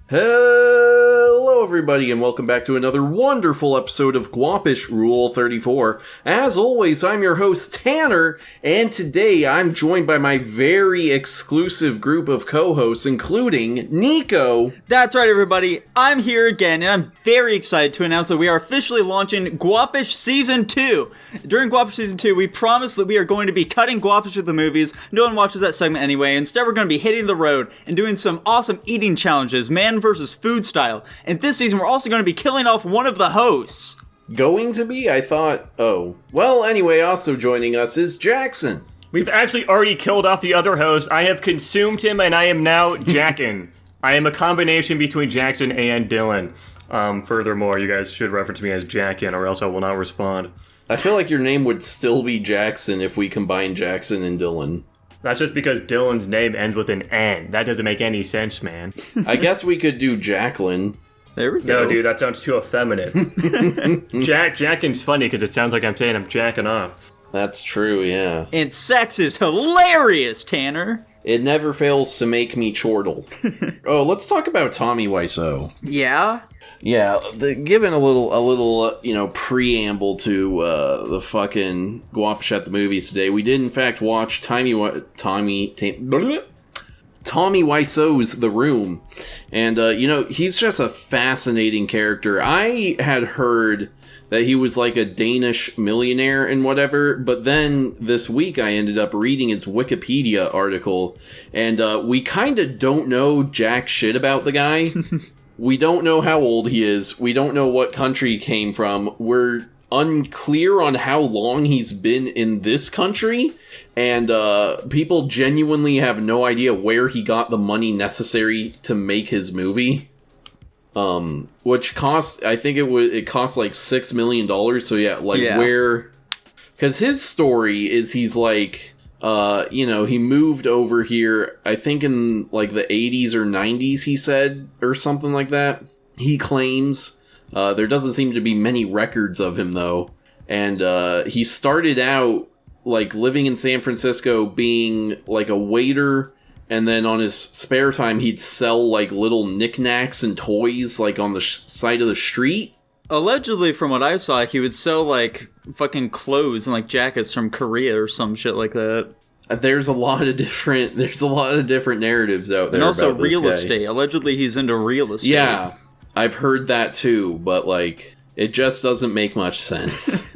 Hello everybody and welcome back to another wonderful episode of Guapish Rule 34. As always, I'm your host Tanner, and today I'm joined by my very exclusive group of co-hosts, including Nico. That's right everybody, I'm here again, and I'm very excited to announce that we are officially launching Guapish Season 2. During Guapish Season 2, we promised that we are going to be cutting Guapish with the movies. No one watches that segment anyway. Instead, we're going to be hitting the road and doing some awesome eating challenges, man versus food style. And this season, we're also going to be killing off one of the hosts. Going to be? I thought, oh. Well, anyway, also joining us is Jackson. We've actually already killed off the other host. I have consumed him, and I am now Jackin. I am a combination between Jackson and Dylan. Furthermore, you guys should reference me as Jackin, or else I will not respond. I feel like your name would still be Jackson if we combine Jackson and Dylan. That's just because Dylan's name ends with an N. That doesn't make any sense, man. I guess we could do Jacqueline. There we go. No, dude, that sounds too effeminate. Jackin's funny because it sounds like I'm saying I'm jacking off. That's true, yeah. And sex is hilarious, Tanner. It never fails to make me chortle. Oh, let's talk about Tommy Wiseau. Yeah? Yeah, given a little, preamble to the fucking Guapish at the movies today, we did in fact watch Tommy Wiseau's The Room, and he's just a fascinating character. I had heard that he was like a Danish millionaire and whatever, but then this week I ended up reading his Wikipedia article, and we kind of don't know jack shit about the guy. We don't know how old he is. We don't know what country he came from. We're unclear on how long he's been in this country. And people genuinely have no idea where he got the money necessary to make his movie. Which cost, I think it cost like $6 million. So yeah, where... Because his story is he's like... he moved over here, I think in like the 80s or 90s, he said, or something like that. He claims. There doesn't seem to be many records of him though. And he started out like living in San Francisco being like a waiter, and then on his spare time he'd sell like little knickknacks and toys like on the side of the street. Allegedly, from what I saw, he would sell, like, fucking clothes and, like, jackets from Korea or some shit like that. There's a lot of different narratives out there. And also about real this guy. estate. Allegedly, he's into real estate. Yeah, I've heard that too, but, like, it just doesn't make much sense.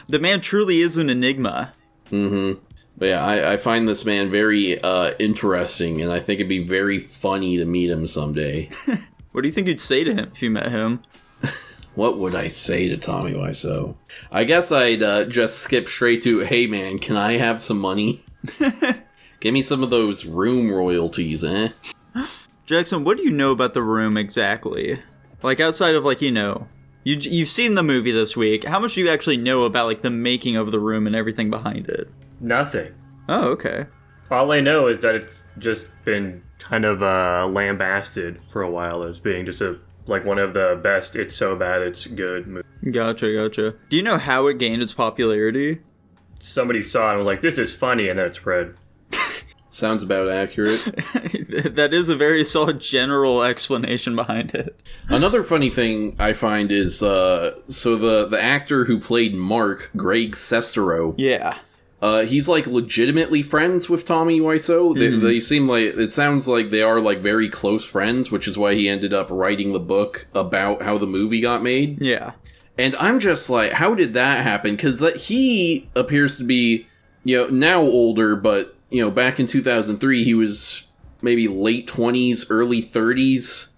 The man truly is an enigma. Mm-hmm. But yeah, I find this man very interesting, and I think it'd be very funny to meet him someday. What do you think you'd say to him if you met him? What would I say to Tommy Wiseau? I guess I'd just skip straight to, hey man, can I have some money? Give me some of those room royalties, eh? Jackson, what do you know about The Room exactly? Like, outside of, like, you've seen the movie this week. How much do you actually know about, like, the making of The Room and everything behind it? Nothing. Oh, okay. All I know is that it's just been kind of lambasted for a while as being just like one of the best, it's so bad it's good movies. Gotcha. Do you know how it gained its popularity? Somebody saw it and was like, this is funny, and then it spread. Sounds about accurate. That is a very solid general explanation behind it. Another funny thing I find is, so the actor who played Mark, Greg Sestero. Yeah. He's like legitimately friends with Tommy Wiseau. They seem like, it sounds like they are like very close friends, which is why he ended up writing the book about how the movie got made. Yeah. And I'm just like, how did that happen? Because he appears to be, now older, but, back in 2003, he was maybe late 20s, early 30s,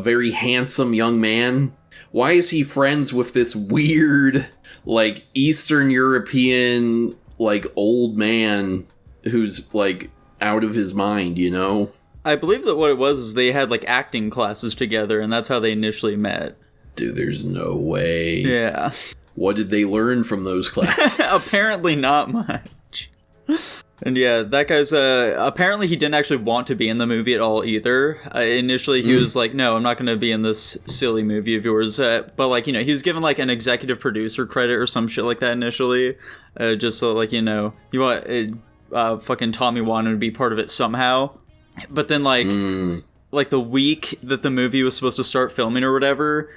very handsome young man. Why is he friends with this weird, like, Eastern European, like, old man who's, like, out of his mind, I believe that what it was is they had, like, acting classes together, and that's how they initially met. Dude, there's no way. Yeah. What did they learn from those classes? Apparently not much. And yeah, that guy's, apparently he didn't actually want to be in the movie at all either. Initially he was like, no, I'm not going to be in this silly movie of yours. But like, he was given like an executive producer credit or some shit like that initially. Just so like, you want, fucking Tommy wanted to be part of it somehow. But then like, like the week that the movie was supposed to start filming or whatever,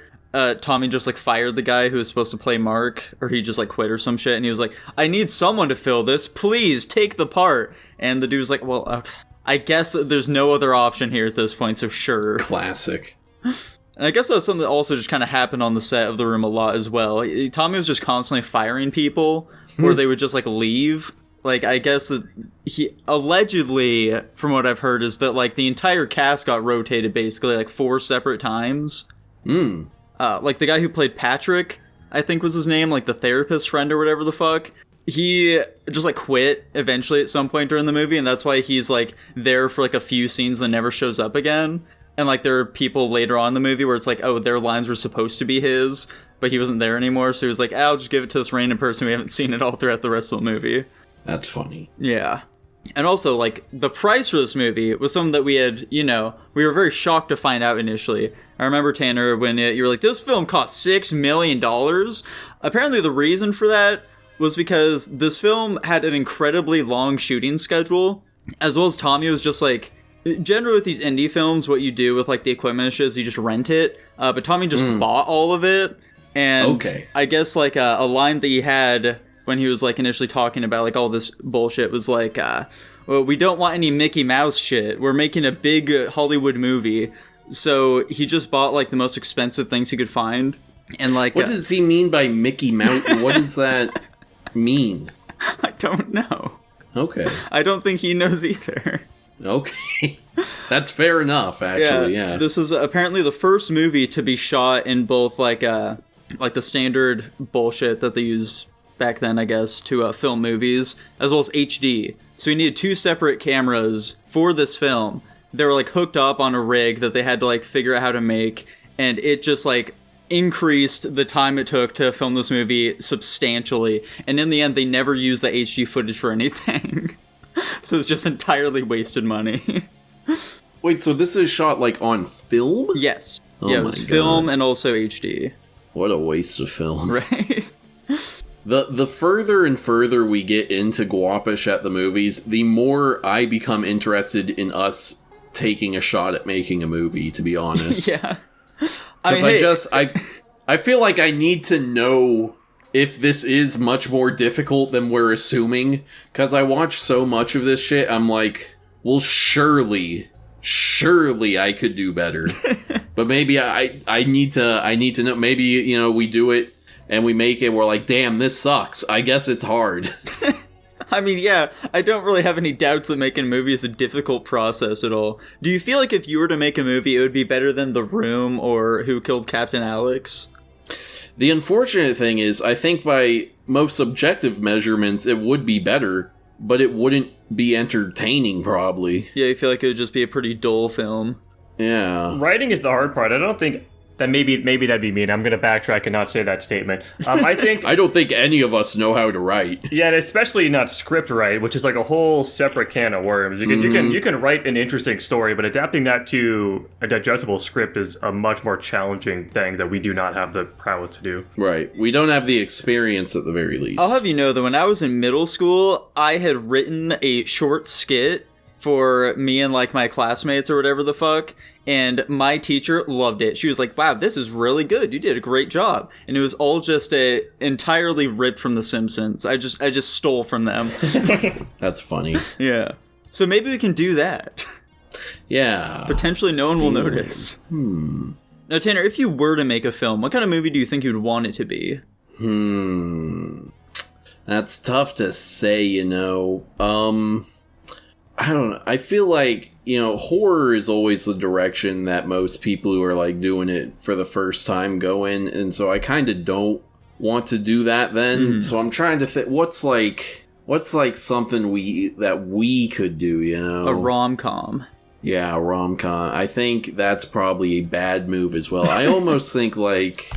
Tommy just like fired the guy who was supposed to play Mark, or he just like quit or some shit, and he was like, I need someone to fill this, please take the part. And the dude was like, well, okay, I guess there's no other option here at this point, so sure. Classic. And I guess that was something that also just kind of happened on the set of The Room a lot as well. Tommy was just constantly firing people, or they would just, like, leave. Like, I guess that he, allegedly, from what I've heard, is that, like, the entire cast got rotated, basically, like, 4 separate times. Like, the guy who played Patrick, I think was his name, like, the therapist friend or whatever the fuck, he just, like, quit eventually at some point during the movie, and that's why he's, like, there for, like, a few scenes and never shows up again. And, like, there are people later on in the movie where it's like, oh, their lines were supposed to be his, but he wasn't there anymore, so he was like, I'll just give it to this random person we haven't seen it all throughout the rest of the movie. That's funny. Yeah. And also, like, the price for this movie was something that we had, you know, we were very shocked to find out initially. I remember, Tanner, when you were like, this film cost $6 million. Apparently the reason for that was because this film had an incredibly long shooting schedule, as well as Tommy was just like, generally with these indie films, what you do with like the equipment is you just rent it, but Tommy just bought all of it, and okay. I guess like a line that he had when he was like initially talking about like all this bullshit was like, well, we don't want any Mickey Mouse shit, we're making a big Hollywood movie, so he just bought like the most expensive things he could find, and like what does he mean by Mickey Mouse? What does that mean? I don't know. Okay. I don't think he knows either. Okay. That's fair enough, actually, yeah. This is apparently the first movie to be shot in both, like the standard bullshit that they use back then, I guess, to film movies, as well as HD. So we needed 2 separate cameras for this film. They were, like, hooked up on a rig that they had to, like, figure out how to make, and it just, like, increased the time it took to film this movie substantially. And in the end, they never used the HD footage for anything. So it's just entirely wasted money. Wait, so this is shot, like, on film? Yes. Oh yeah, it was film and also HD. What a waste of film. Right? The further and further we get into Guapish at the movies, the more I become interested in us taking a shot at making a movie, to be honest. Yeah. Because I feel like I need to know if this is much more difficult than we're assuming, because I watch so much of this shit, I'm like, well, surely I could do better. But maybe I need to know, maybe, you know, we do it and we make it, we're like, damn, this sucks. I guess it's hard. I mean, yeah, I don't really have any doubts that making a movie is a difficult process at all. Do you feel like if you were to make a movie, it would be better than The Room or Who Killed Captain Alex? The unfortunate thing is, I think by most objective measurements, it would be better, but it wouldn't be entertaining, probably. Yeah, you feel like it would just be a pretty dull film. Yeah. Writing is the hard part. I don't think that maybe that'd be mean. I'm going to backtrack and not say that statement. I think I don't think any of us know how to write. Yeah, and especially not script write, which is like a whole separate can of worms. You can write an interesting story, but adapting that to a digestible script is a much more challenging thing that we do not have the prowess to do. Right. We don't have the experience at the very least. I'll have you know that when I was in middle school, I had written a short skit for me and like my classmates or whatever the fuck, and my teacher loved it. She was like, wow, this is really good, you did a great job. And it was all just entirely ripped from The Simpsons. I just stole from them. That's funny. Yeah, so maybe we can do that. Yeah, potentially no one will notice. Now, Tanner, if you were to make a film, what kind of movie do you think you'd want it to be? That's tough to say, you know. I don't know. I feel like, you know, horror is always the direction that most people who are, like, doing it for the first time go in, and so I kind of don't want to do that then. So I'm trying to think, what's like something that we could do, you know? A rom-com. Yeah, a rom-com. I think that's probably a bad move as well. I almost think, like,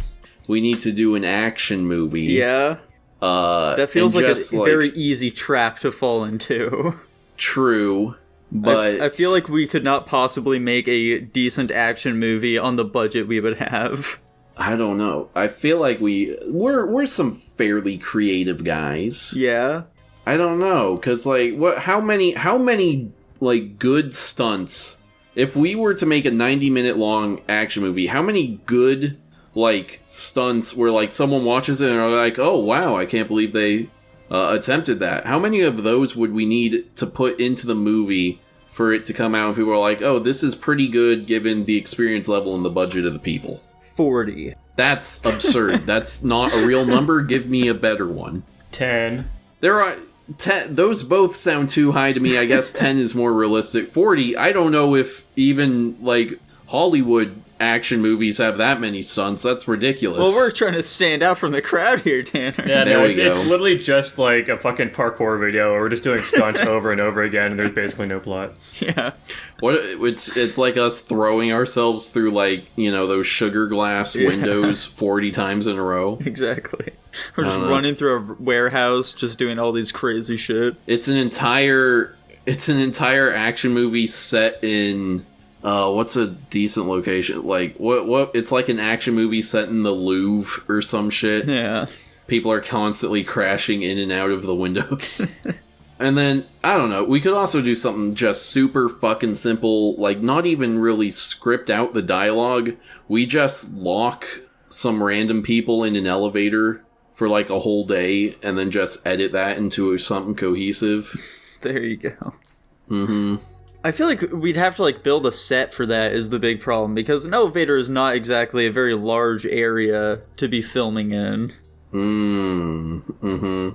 we need to do an action movie. Yeah. That feels like a very easy trap to fall into. True, but I feel like we could not possibly make a decent action movie on the budget we would have. I don't know. I feel like we're some fairly creative guys. Yeah. I don't know, cause like how many like good stunts if we were to make a 90-minute long action movie, how many good, like, stunts where, like, someone watches it and are like, oh, wow, I can't believe they attempted that. How many of those would we need to put into the movie for it to come out and people are like, oh, this is pretty good given the experience level and the budget of the people? 40. That's absurd. That's not a real number. Give me a better one. 10. There are... those both sound too high to me. I guess 10 is more realistic. 40, I don't know if even, like, Hollywood action movies have that many stunts. That's ridiculous. Well, we're trying to stand out from the crowd here, Tanner. Yeah, There no, we it's go. literally just like a fucking parkour video where we're just doing stunts over and over again, and there's basically no plot. Yeah. What it's like us throwing ourselves through, like, you know, those sugar glass windows 40 times in a row. Exactly. We're just running through a warehouse, just doing all these crazy shit. It's an entire action movie set in what's a decent location? Like what it's like an action movie set in the Louvre or some shit. Yeah. People are constantly crashing in and out of the windows. And then, I don't know, we could also do something just super fucking simple, like not even really script out the dialogue. We just lock some random people in an elevator for like a whole day and then just edit that into something cohesive. There you go. Mm-hmm. I feel like we'd have to, like, build a set for that is the big problem, because an elevator is not exactly a very large area to be filming in. Mm-hmm.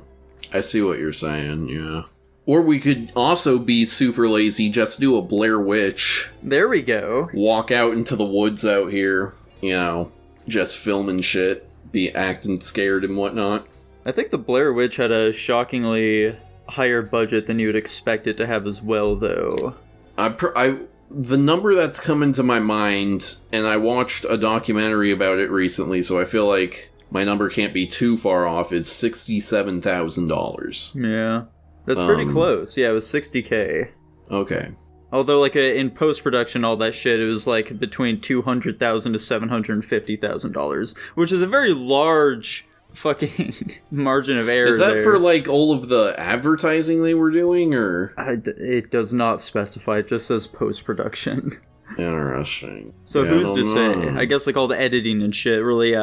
I see what you're saying, yeah. Or we could also be super lazy, just do a Blair Witch. There we go. Walk out into the woods out here, you know, just filming shit, be acting scared and whatnot. I think the Blair Witch had a shockingly higher budget than you would expect it to have as well, though. The number that's come into my mind, and I watched a documentary about it recently, so I feel like my number can't be too far off, is $67,000. Yeah. That's pretty close. Yeah, it was $60K. Okay. Although, like, in post-production, all that shit, it was, like, between $200,000 to $750,000, which is a very large fucking margin of error. Is that there. for, like, all of the advertising they were doing, or? It does not specify. It just says post-production. Interesting. So Yeah, who's I to don't say? know. I guess, like, all the editing and shit really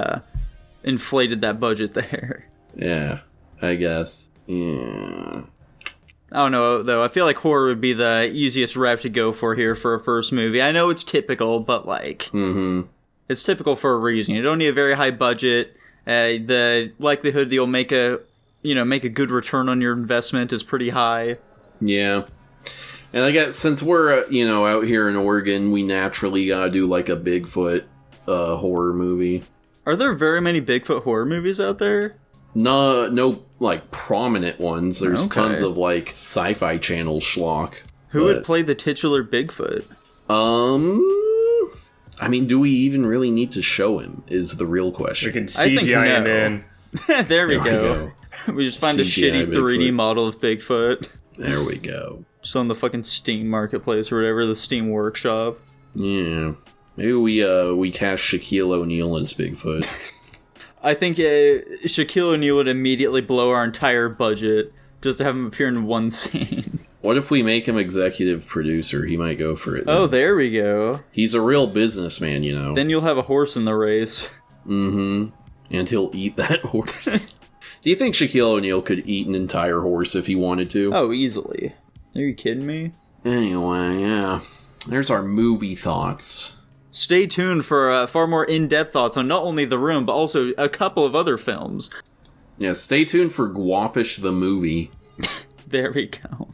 inflated that budget there. Yeah, I guess. Yeah. I don't know, though. I feel like horror would be the easiest route to go for here for a first movie. I know it's typical, but, like, it's typical for a reason. You don't need a very high budget. The likelihood that you'll make a good return on your investment is pretty high. Yeah. And I guess since we're, out here in Oregon, we naturally gotta do, like, a Bigfoot horror movie. Are there very many Bigfoot horror movies out there? No, like, prominent ones. There's Okay. tons of, like, Sci-Fi Channel schlock. Who would play the titular Bigfoot? I mean, do we even really need to show him, is the real We question. can I think CGI him no. in. There we There we go. We just find a CGI shitty 3D Bigfoot. model of Bigfoot. There we go. Just on the fucking Steam marketplace or whatever, the Steam workshop. Yeah. Maybe we cast Shaquille O'Neal as Bigfoot. I think Shaquille O'Neal would immediately blow our entire budget just to have him appear in one scene. What if we make him executive producer? He might go for it. Oh, then. there we go. He's a real businessman, you know. Then you'll have a horse in the race. And he'll eat that horse. Do you think Shaquille O'Neal could eat an entire horse if he wanted to? Oh, easily. Are you kidding me? Anyway, yeah. There's our movie thoughts. Stay tuned for far more in-depth thoughts on not only The Room, but also a couple of other films. Yeah, stay tuned for Guapish the movie. There we go.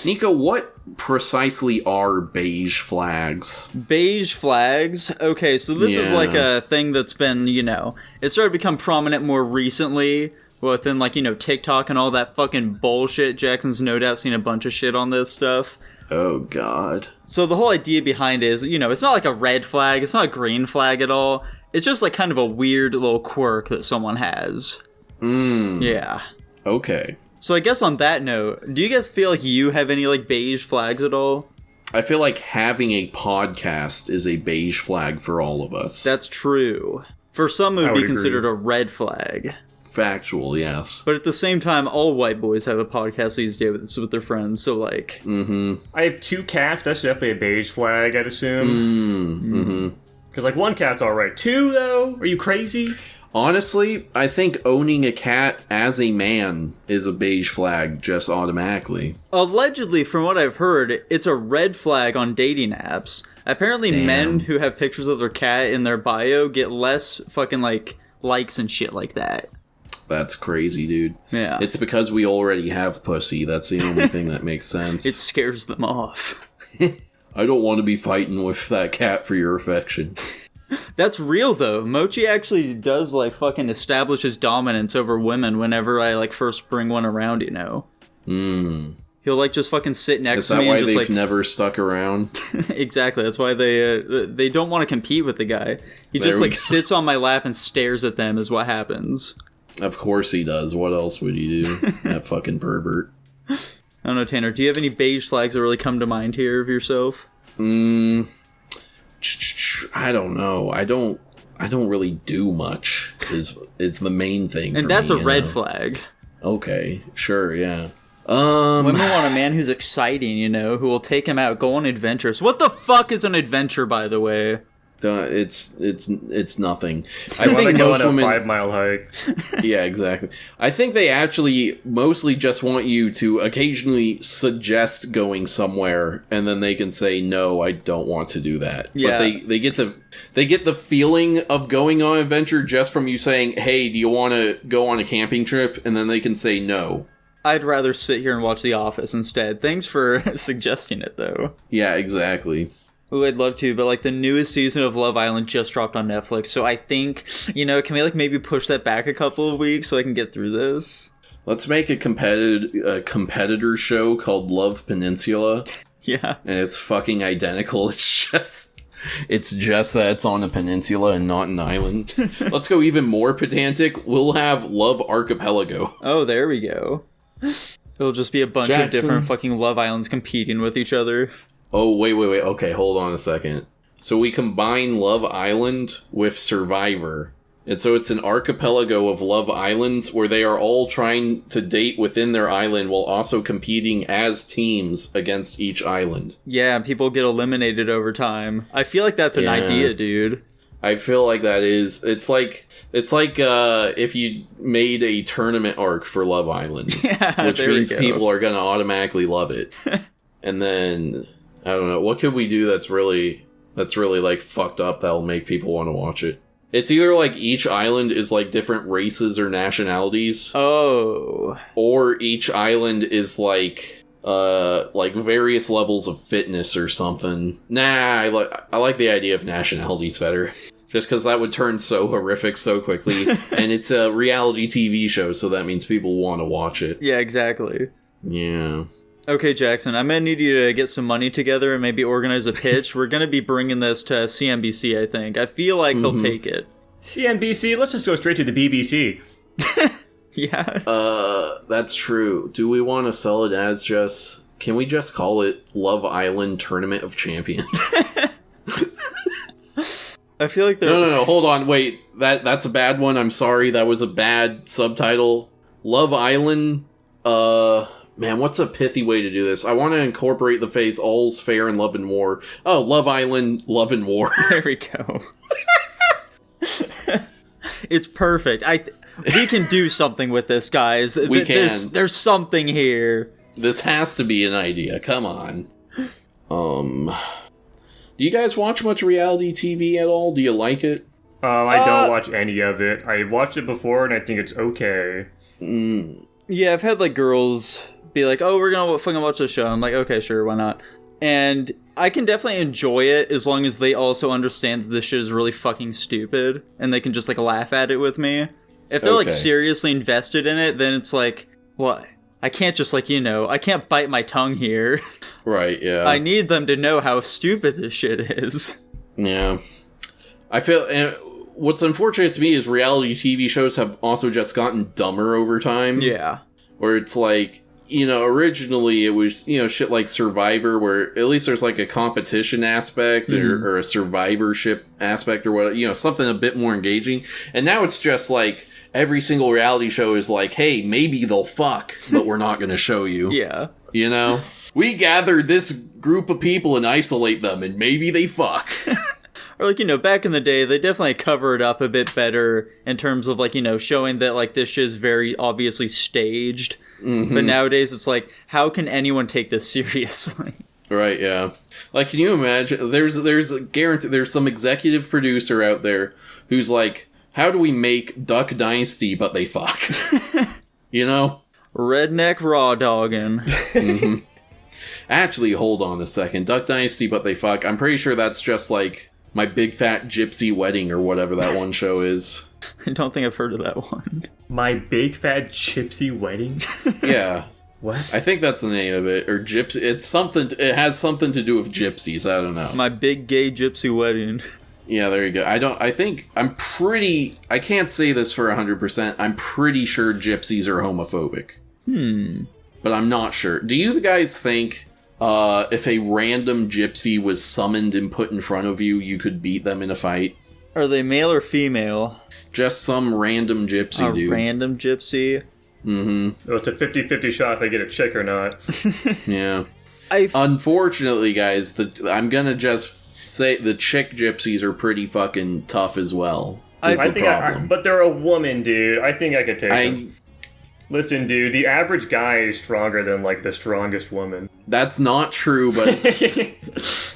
Nico, what precisely are beige flags? Beige flags. Okay, so this is Yeah. like a thing that's been, it started to become prominent more recently within, like, TikTok and all that fucking bullshit. Jackson's no doubt seen a bunch of shit on this stuff. Oh, God. So the whole idea behind it is, it's not like a red flag, it's not a green flag at all. It's just like kind of a weird little quirk that someone has. Yeah. Okay. So I guess on that note, do you guys feel like you have any, like, beige flags at all? I feel like having a podcast is a beige flag for all of us. That's true. For some, it would I be would considered agree. a red flag. factual, yes. But at the same time, all white boys have a podcast these days with their friends, so like... I have 2 cats, that's definitely a beige flag, I'd assume. Because, like, 1 cat's alright. 2, though? Are you crazy? Honestly, I think owning a cat as a man is a beige flag just automatically. Allegedly, from what I've heard, it's a red flag on dating apps. Apparently, men who have pictures of their cat in their bio get less fucking, like, likes and shit like that. That's crazy, dude. Yeah. It's because we already have pussy. That's the only thing that makes sense. It scares them off. I don't want to be fighting with that cat for your affection. That's real, though. Mochi actually does, like, fucking establish his dominance over women whenever I, like, first bring one around, you know? He'll, like, just fucking sit next to me and just, Is that why like... they've never stuck around? Exactly. That's why they don't want to compete with the guy. He just, like, sits on my lap and stares at them is what happens. Of course he does. What else would he do? That fucking pervert. I don't know, Tanner. Do you have any beige flags that really come to mind here of yourself? I don't know. I don't really do much. Is the main thing. And that's a red flag. Okay, sure, yeah. Women want a man who's exciting, you know, who will take him out, go on adventures. What the fuck is an adventure, by the way? It's nothing. I think most women 5-mile hike. Yeah, exactly. I think they actually mostly just want you to occasionally suggest going somewhere, and then they can say no, I don't want to do that. Yeah. But they get the feeling of going on an adventure just from you saying, "Hey, do you want to go on a camping trip?" And then they can say no. I'd rather sit here and watch The Office instead. Thanks for suggesting it, though. Yeah, exactly. Ooh, I'd love to, but, like, the newest season of Love Island just dropped on Netflix, so I think, you know, can we, like, maybe push that back a couple of weeks so I can get through this? Let's make a competitor show called Love Peninsula. Yeah. And it's fucking identical. It's just that it's on a peninsula and not an island. Let's go even more pedantic. We'll have Love Archipelago. Oh, there we go. It'll just be a bunch of different fucking Love Islands competing with each other. Oh, wait. Okay, hold on a second. So we combine Love Island with Survivor. And so it's an archipelago of Love Islands where they are all trying to date within their island while also competing as teams against each island. Yeah, people get eliminated over time. I feel like that's an idea, dude. I feel like that is... It's like if you made a tournament arc for Love Island. Yeah, which means people are going to automatically love it. And then... I don't know. What could we do that's really like fucked up that'll make people want to watch it? It's either like each island is like different races or nationalities. Oh. Or each island is like various levels of fitness or something. Nah, I like the idea of nationalities better. Just because that would turn so horrific so quickly. And it's a reality TV show, so that means people want to watch it. Yeah, exactly. Yeah. Okay, Jackson, I'm going to need you to get some money together and maybe organize a pitch. We're going to be bringing this to CNBC, I think. I feel like they'll take it. CNBC? Let's just go straight to the BBC. Yeah. That's true. Do we want to sell it as just... Can we just call it Love Island Tournament of Champions? I feel like they're... No, hold on, wait. That's a bad one. I'm sorry, that was a bad subtitle. Love Island, man, what's a pithy way to do this? I want to incorporate the phrase all's fair in love and war. Oh, Love Island, Love and War. There we go. It's perfect. We can do something with this, guys. We can. There's something here. This has to be an idea. Come on. Do you guys watch much reality TV at all? Do you like it? I don't watch any of it. I watched it before and I think it's okay. Yeah, I've had like girls be like, "Oh, we're gonna fucking watch this show." I'm like, "Okay, sure, why not?" And I can definitely enjoy it as long as they also understand that this shit is really fucking stupid and they can just like laugh at it with me. If they're like seriously invested in it, then it's like, what? I can't just like, I can't bite my tongue here. Right, yeah. I need them to know how stupid this shit is. Yeah. I feel, and what's unfortunate to me is reality TV shows have also just gotten dumber over time. Yeah. Where it's like, originally it was, shit like Survivor, where at least there's like a competition aspect or a survivorship aspect or what, something a bit more engaging. And now it's just like every single reality show is like, hey, maybe they'll fuck, but we're not going to show you. Yeah. You know? We gather this group of people and isolate them, and maybe they fuck. Or, like, you know, back in the day, they definitely cover it up a bit better in terms of, like, you know, showing that, like, this shit is very obviously staged. Mm-hmm. But nowadays, it's like, how can anyone take this seriously? Right, yeah. Like, can you imagine? There's a guarantee, there's some executive producer out there who's like, how do we make Duck Dynasty, but they fuck? You know? Redneck raw dogging. Mm-hmm. Actually, hold on a second. Duck Dynasty, but they fuck. I'm pretty sure that's just like My Big Fat Gypsy Wedding or whatever that one show is. I don't think I've heard of that one. My Big Fat Gypsy Wedding? Yeah. What? I think that's the name of it. Or gypsy. It's something. It has something to do with gypsies. I don't know. My Big Gay Gypsy Wedding. Yeah, there you go. I can't say this for 100%. I'm pretty sure gypsies are homophobic. But I'm not sure. Do you guys think if a random gypsy was summoned and put in front of you, you could beat them in a fight? Are they male or female? Just some random gypsy, dude. A random gypsy? Mm-hmm. Well, it's a 50-50 shot if I get a chick or not. Yeah. Unfortunately, guys, I'm gonna just say the chick gypsies are pretty fucking tough as well. I think but they're a woman, dude. I think I could take them. Listen, dude, the average guy is stronger than, like, the strongest woman. That's not true, but...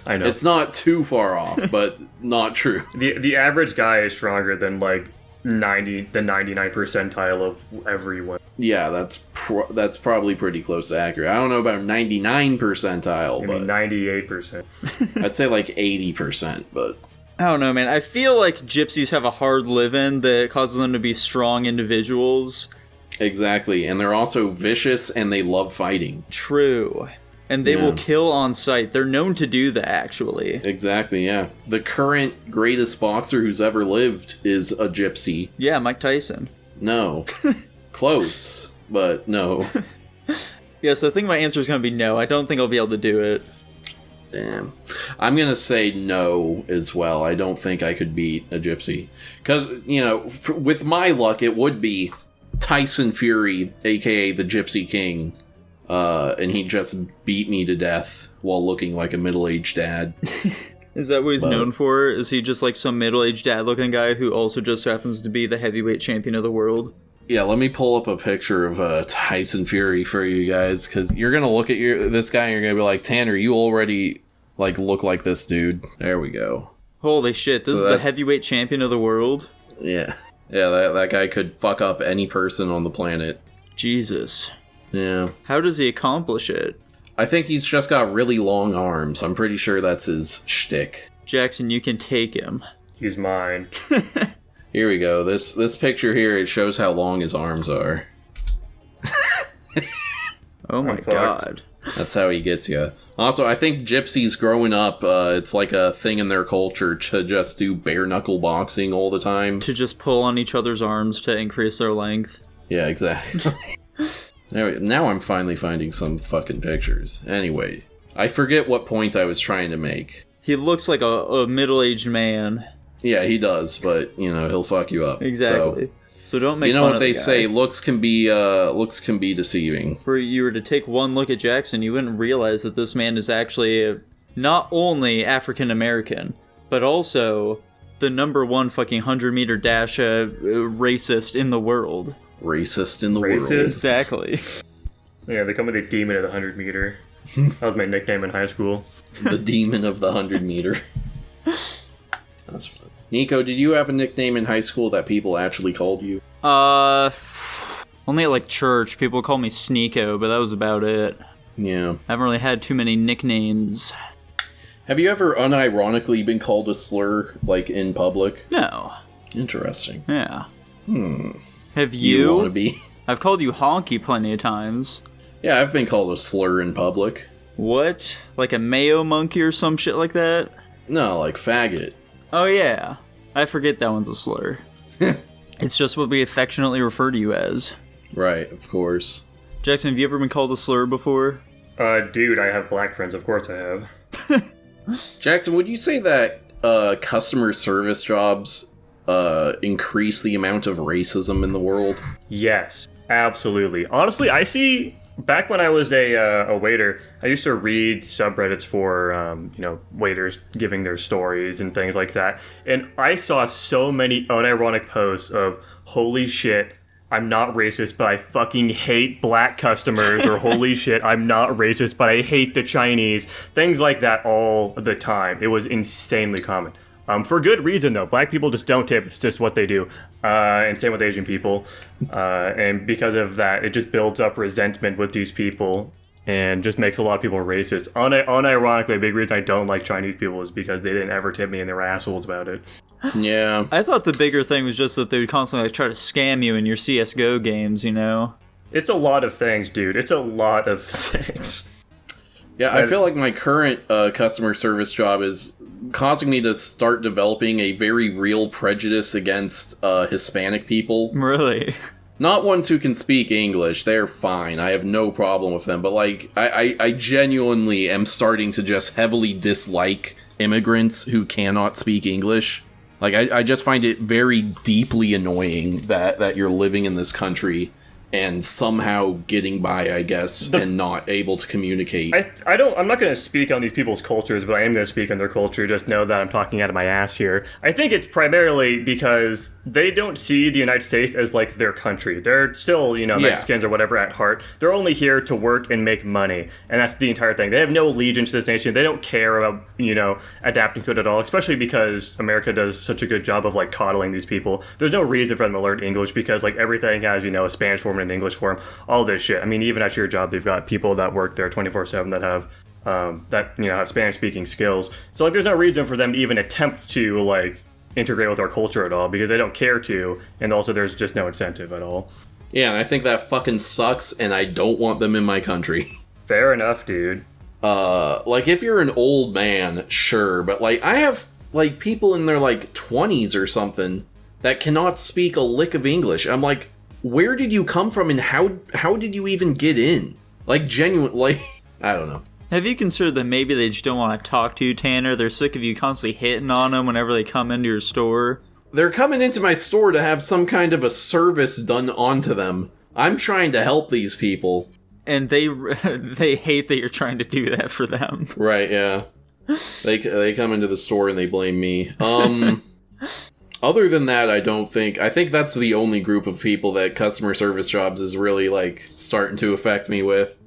I know. It's not too far off, but not true. The average guy is stronger than, like, the 99th percentile of everyone. Yeah, that's probably pretty close to accurate. I don't know about 99 percentile, but... 98%. I'd say, like, 80%, but... I don't know, man. I feel like gypsies have a hard living that causes them to be strong individuals. Exactly, and they're also vicious and they love fighting. True. And they will kill on sight. They're known to do that, actually. Exactly, yeah. The current greatest boxer who's ever lived is a gypsy. Yeah, Mike Tyson. No. Close, but no. Yeah, so I think my answer is going to be no. I don't think I'll be able to do it. Damn. I'm going to say no as well. I don't think I could beat a gypsy. Because, you know, with my luck, it would be Tyson Fury, aka the Gypsy King, and he just beat me to death while looking like a middle-aged dad. Is that what he's known for? Is he just like some middle-aged dad-looking guy who also just happens to be the heavyweight champion of the world? Yeah, let me pull up a picture of Tyson Fury for you guys, because you're gonna look at this guy and you're gonna be like, Tanner, you already like look like this dude. There we go. Holy shit! This is the heavyweight champion of the world. Yeah. Yeah, that guy could fuck up any person on the planet. Jesus. Yeah. How does he accomplish it? I think he's just got really long arms. I'm pretty sure that's his shtick. Jackson, you can take him. He's mine. Here we go. This picture here, it shows how long his arms are. Oh my god. That's how he gets you. Also, I think gypsies growing up, it's like a thing in their culture to just do bare-knuckle boxing all the time. To just pull on each other's arms to increase their length. Yeah, exactly. Now I'm finally finding some fucking pictures. Anyway, I forget what point I was trying to make. He looks like a middle-aged man. Yeah, he does, but, you know, he'll fuck you up. Exactly. So don't make fun of the guy. You know what they say, looks can be deceiving. If you were to take one look at Jackson, you wouldn't realize that this man is actually not only African American, but also the #1 fucking 100-meter dash racist in the world. Racist in the world. Exactly. Yeah, they call me the demon of the 100-meter. That was my nickname in high school. The demon of the 100-meter. That's fun. Nico, did you have a nickname in high school that people actually called you? Only at, like, church. People call me Sneeko, but that was about it. Yeah. I haven't really had too many nicknames. Have you ever unironically been called a slur, like, in public? No. Interesting. Yeah. Have You you? want to be? I've called you honky plenty of times. Yeah, I've been called a slur in public. What? Like a mayo monkey or some shit like that? No, like faggot. Oh yeah. I forget that one's a slur. It's just what we affectionately refer to you as. Right, of course. Jackson, have you ever been called a slur before? Dude, I have black friends. Of course I have. Jackson, would you say that customer service jobs increase the amount of racism in the world? Yes, absolutely. Honestly, I see. Back when I was a waiter, I used to read subreddits for waiters giving their stories and things like that, and I saw so many unironic posts of "Holy shit, I'm not racist, but I fucking hate black customers," or "Holy shit, I'm not racist, but I hate the Chinese." Things like that all the time. It was insanely common. For good reason, though. Black people just don't tip. It's just what they do. And same with Asian people. And because of that, it just builds up resentment with these people and just makes a lot of people racist. Unironically, a big reason I don't like Chinese people is because they didn't ever tip me and they were assholes about it. Yeah. I thought the bigger thing was just that they would constantly try to scam you in your CSGO games, you know? It's a lot of things, dude. It's a lot of things. Yeah, I feel like my current customer service job is causing me to start developing a very real prejudice against Hispanic people. Really? Not ones who can speak English. They're fine. I have no problem with them. But, like, I genuinely am starting to just heavily dislike immigrants who cannot speak English. Like, I just find it very deeply annoying that you're living in this country and somehow getting by, I guess, and not able to communicate. I'm not going to speak on these people's cultures, but I am going to speak on their culture. Just know that I'm talking out of my ass here. I think it's primarily because they don't see the United States as, like, their country. They're still, Mexicans or whatever at heart. They're only here to work and make money, and that's the entire thing. They have no allegiance to this nation. They don't care about, adapting to it at all, especially because America does such a good job of, like, coddling these people. There's no reason for them to learn English because, like, everything has, a Spanish form and an English form, all this shit. I mean, even at your job, they've got people that work there 24/7 that have have Spanish-speaking skills. So, like, there's no reason for them to even attempt to, like, integrate with our culture at all because they don't care to, and also there's just no incentive at all. Yeah, and I think that fucking sucks, and I don't want them in my country. Fair enough, dude. Like, if you're an old man, sure, but, like, I have, like, people in their, like, 20s or something that cannot speak a lick of English. I'm like, where did you come from, and how did you even get in? Like, genuinely, I don't know. Have you considered that maybe they just don't want to talk to you, Tanner? They're sick of you constantly hitting on them whenever they come into your store? They're coming into my store to have some kind of a service done onto them. I'm trying to help these people. And they hate that you're trying to do that for them. Right, yeah. They come into the store and they blame me. Other than that, I think that's the only group of people that customer service jobs is really, like, starting to affect me with.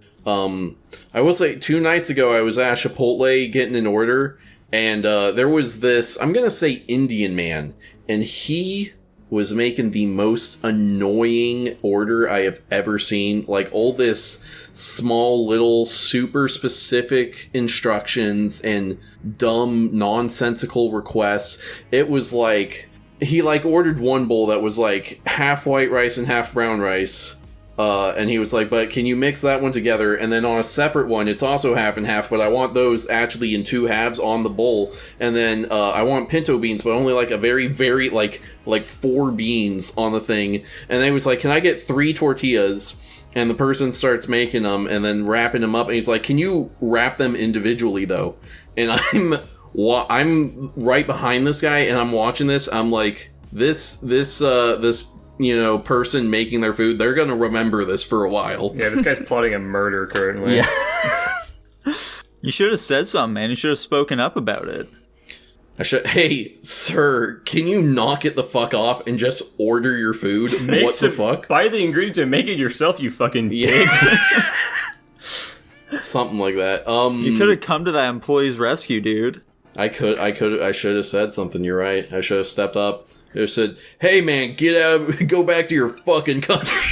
I will say, 2 nights ago, I was at Chipotle getting an order, and there was this, I'm gonna say Indian man, and he was making the most annoying order I have ever seen. Like, all this small, little, super specific instructions and dumb, nonsensical requests. It was like, he, like, ordered one bowl that was, like, half white rice and half brown rice. And he was like, but can you mix that one together? And then on a separate one, it's also half and half, but I want those actually in 2 halves on the bowl. And then I want pinto beans, but only, like, a very, very, like 4 beans on the thing. And then he was like, can I get 3 tortillas? And the person starts making them and then wrapping them up. And he's like, can you wrap them individually, though? And I'm right behind this guy, and I'm watching this. I'm like, this person making their food, they're gonna remember this for a while. Yeah, this guy's plotting a murder currently. Yeah. You should have said something, man. You should have spoken up about it. Hey, sir, can you knock it the fuck off and just order your food? What the fuck? Buy the ingredients and make it yourself, you fucking pig. Something like that. You could have come to that employee's rescue, dude. I should have said something, you're right. I should have stepped up. I just said, hey man, get out, go back to your fucking country.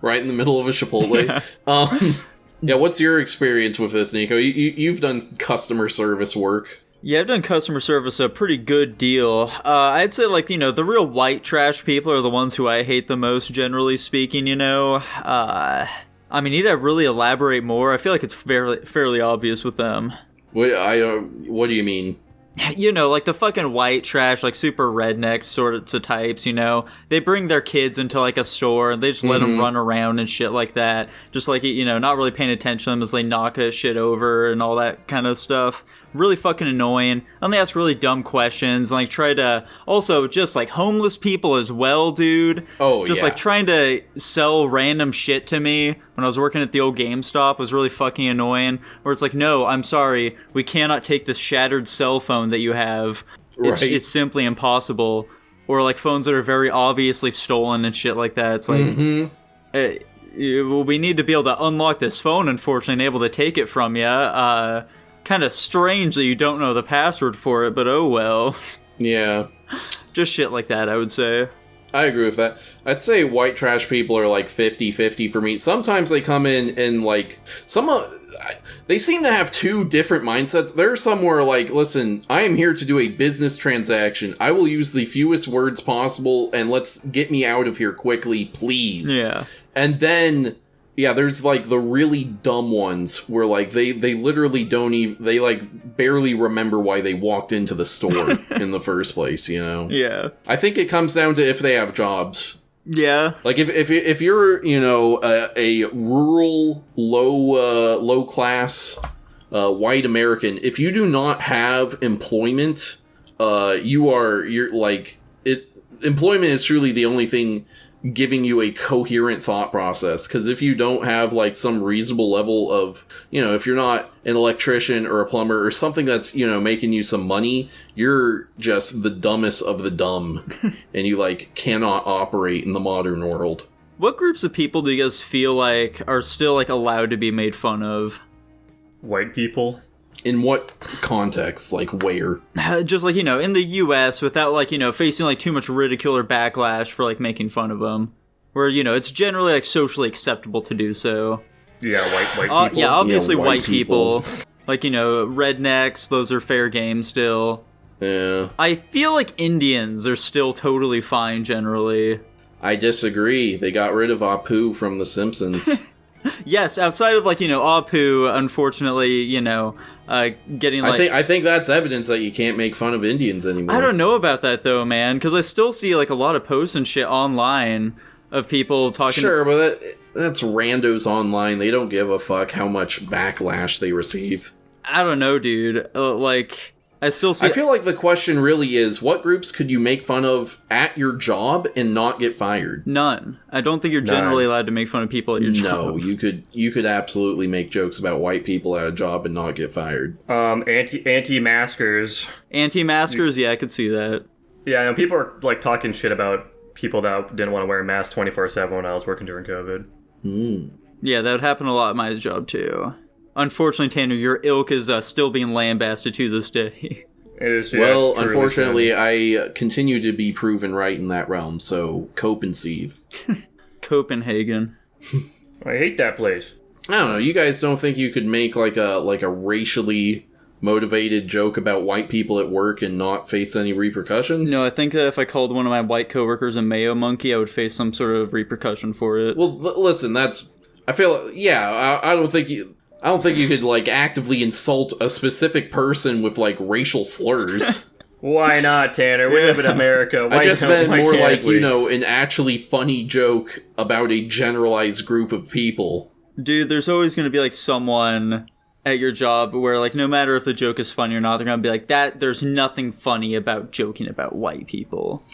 Right in the middle of a Chipotle. Yeah, what's your experience with this, Nico? You've done customer service work. Yeah, I've done customer service a pretty good deal. I'd say, like, the real white trash people are the ones who I hate the most, generally speaking, I mean, you'd have to really elaborate more. I feel like it's fairly obvious with them. What do you mean? Like the fucking white trash, like super redneck sorts of types, They bring their kids into, like, a store and they just let them run around and shit like that. Just like, not really paying attention to them as they knock shit over and all that kind of stuff. really fucking annoying. And they ask really dumb questions, and, like, try to also just, like, homeless people as well, dude. Oh, just yeah. like trying to sell random shit to me when I was working at the old GameStop was really fucking annoying. Where it's like, no, I'm sorry, we cannot take this shattered cell phone that you have. It's simply impossible. Or like phones that are very obviously stolen and shit like that. It's like, we need to be able to unlock this phone, unfortunately, and able to take it from you. Kind of strange that you don't know the password for it, but oh well. Yeah. Just shit like that, I would say. I agree with that. I'd say white trash people are like 50-50 for me. Sometimes they come in and like they seem to have two different mindsets. There are some where like, listen, I am here to do a business transaction. I will use the fewest words possible and let's get me out of here quickly, please. Yeah. And then there's like the really dumb ones where like they literally don't even, they like barely remember why they walked into the store in the first place, you know? Yeah. I think it comes down to if they have jobs. Yeah. Like if you're, you know, a rural low class white American, if you do not have employment, employment is truly the only thing giving you a coherent thought process. Because if you don't have like some reasonable level of, you know, if you're not an electrician or a plumber or something that's, you know, making you some money, you're just the dumbest of the dumb and you like cannot operate in the modern world. What groups of people do you guys feel like are still like allowed to be made fun of? White people. In what context? Like where? Just like, you know, in the US without like, you know, facing like too much ridicule or backlash for like making fun of them. Where, you know, it's generally like socially acceptable to do so. Yeah, white people. Yeah, obviously Yeah, white people. Like, you know, rednecks, those are fair game still. Yeah. I feel like Indians are still totally fine generally. I disagree. They got rid of Apu from The Simpsons. Yes, outside of like, you know, Apu, unfortunately, you know, getting like... I think that's evidence that you can't make fun of Indians anymore. I don't know about that though, man, because I still see like a lot of posts and shit online of people talking... Sure, but that's randos online. They don't give a fuck how much backlash they receive. I don't know, dude. Like... I feel like the question really is, what groups could you make fun of at your job and not get fired? None. I don't think you're generally allowed to make fun of people at your job. No, you could absolutely make jokes about white people at a job and not get fired. Anti-maskers. Anti-maskers, yeah, I could see that. Yeah, and people are like talking shit about people that didn't want to wear a mask 24/7 when I was working during COVID. Yeah, that would happen a lot at my job too. Unfortunately, Tanner, your ilk is still being lambasted to this day. It is, well, unfortunately, I continue to be proven right in that realm, so cope and seethe. Copenhagen. I hate that place. I don't know, you guys don't think you could make like a racially motivated joke about white people at work and not face any repercussions? No, I think that if I called one of my white coworkers a mayo monkey, I would face some sort of repercussion for it. Well, listen, I don't think you could, like, actively insult a specific person with, like, racial slurs. Why not, Tanner? We live in America. I just meant more like, you know, an actually funny joke about a generalized group of people. Dude, there's always going to be, like, someone at your job where, like, no matter if the joke is funny or not, they're going to be like, there's nothing funny about joking about white people.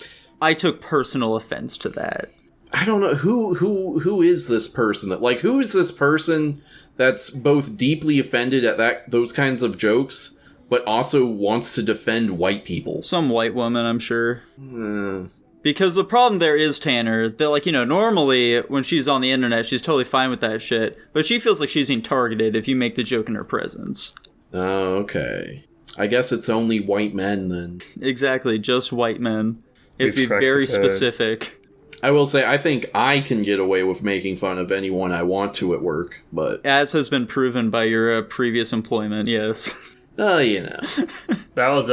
I took personal offense to that. I don't know. Who is this person? Who is this person that's both deeply offended at those kinds of jokes, but also wants to defend white people? Some white woman, I'm sure. Because the problem there is, Tanner, that, like, you know, normally when she's on the internet, she's totally fine with that shit, but she feels like she's being targeted if you make the joke in her presence. Oh, okay. I guess it's only white men, then. Exactly, just white men. If you're very specific. I will say, I think I can get away with making fun of anyone I want to at work, but... As has been proven by your previous employment, yes. You know. That was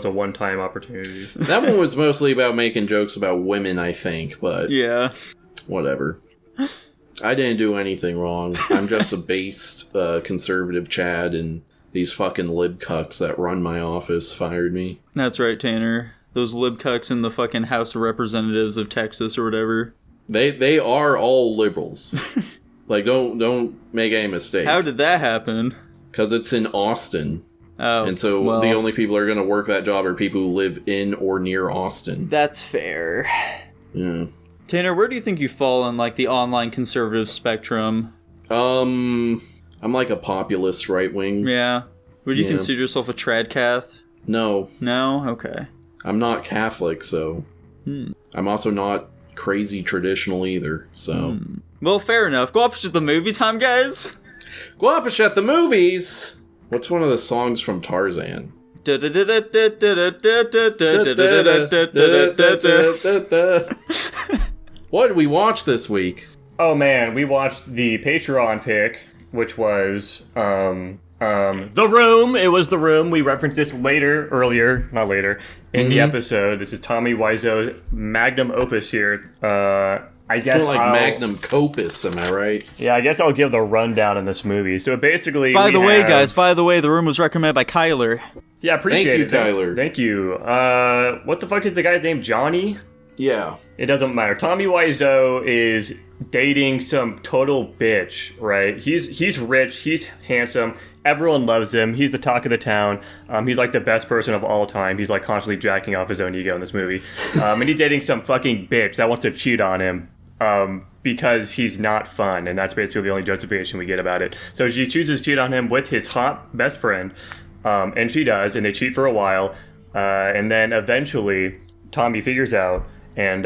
a one-time opportunity. That one was mostly about making jokes about women, I think, but... Yeah. Whatever. I didn't do anything wrong. I'm just a based, conservative Chad, and these fucking lib cucks that run my office fired me. That's right, Tanner. Those lib cucks in the fucking House of Representatives of Texas or whatever. They are all liberals. Like, don't make any mistake. How did that happen? Because it's in Austin. Oh, and so the only people who are going to work that job are people who live in or near Austin. That's fair. Yeah. Tanner, where do you think you fall on, like, the online conservative spectrum? I'm like a populist right-wing. Yeah. Would you consider yourself a tradcath? No. No? Okay. I'm not Catholic, so... I'm also not crazy traditional either, so... Well, fair enough. Guapish at the movie time, guys! Guapish at the movies! What's one of the songs from Tarzan? What did we watch this week? Oh man, we watched the Patreon pick, which was The Room. It was The Room. We referenced this not later, in the episode. This is Tommy Wiseau's magnum opus here. I guess magnum opus, am I right? Yeah, I guess I'll give the rundown in this movie. So basically, By the way, The Room was recommended by Kyler. Yeah, appreciate it. Thank you, Kyler. Thank you. What the fuck is the guy's name? Johnny? Yeah. It doesn't matter. Tommy Wiseau is dating some total bitch, right? He's rich, he's handsome, everyone loves him, he's the talk of the town, he's like the best person of all time, he's like constantly jacking off his own ego in this movie, and he's dating some fucking bitch that wants to cheat on him, because he's not fun, and that's basically the only justification we get about it. So she chooses to cheat on him with his hot best friend, and she does, and they cheat for a while, and then eventually Tommy figures out, and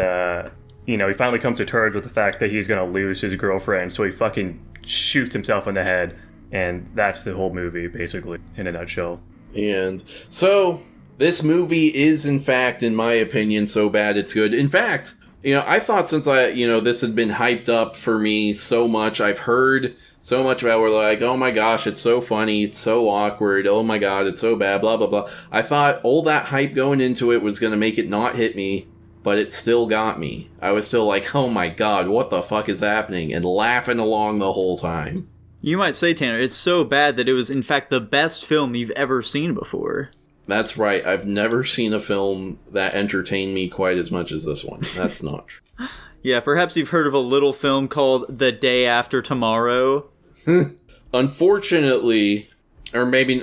he finally comes to terms with the fact that he's gonna lose his girlfriend, so he fucking shoots himself in the head, and that's the whole movie, basically, in a nutshell. And so, this movie is, in fact, in my opinion, so bad it's good. In fact, I thought since this had been hyped up for me so much, I've heard so much about it, we're like, oh my gosh, it's so funny, it's so awkward, oh my god, it's so bad, blah, blah, blah. I thought all that hype going into it was gonna make it not hit me, but it still got me. I was still like, oh my god, what the fuck is happening? And laughing along the whole time. You might say, Tanner, it's so bad that it was, in fact, the best film you've ever seen before. That's right. I've never seen a film that entertained me quite as much as this one. That's not true. Yeah, perhaps you've heard of a little film called The Day After Tomorrow. Unfortunately, or maybe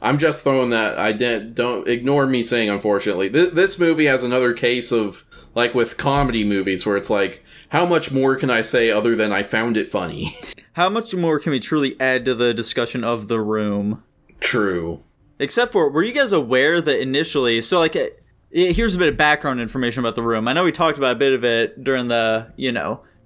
I'm just throwing that. Don't ignore me saying unfortunately. This movie has another case of, like with comedy movies, where it's like, how much more can I say other than I found it funny? How much more can we truly add to the discussion of The Room? True. Except for, were you guys aware that initially, so like, here's a bit of background information about The Room. I know we talked about a bit of it during the,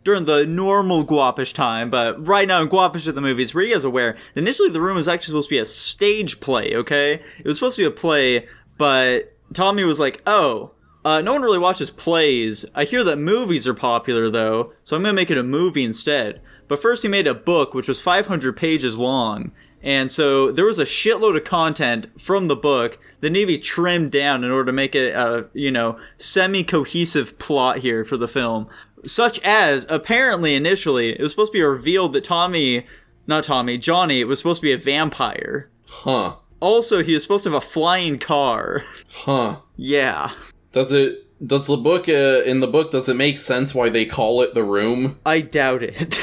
during the normal Guapish time, but right now in Guapish at the movies, were you guys aware that initially The Room was actually supposed to be a stage play, okay? It was supposed to be a play, but Tommy was like, no one really watches plays. I hear that movies are popular, though, so I'm going to make it a movie instead. But first he made a book, which was 500 pages long, and so there was a shitload of content from the book that needed to be trimmed down in order to make it a, semi-cohesive plot here for the film. Such as, apparently, initially, it was supposed to be revealed that Johnny, was supposed to be a vampire. Huh. Also, he was supposed to have a flying car. Huh. Yeah. Does the book, in the book, does it make sense why they call it The Room? I doubt it.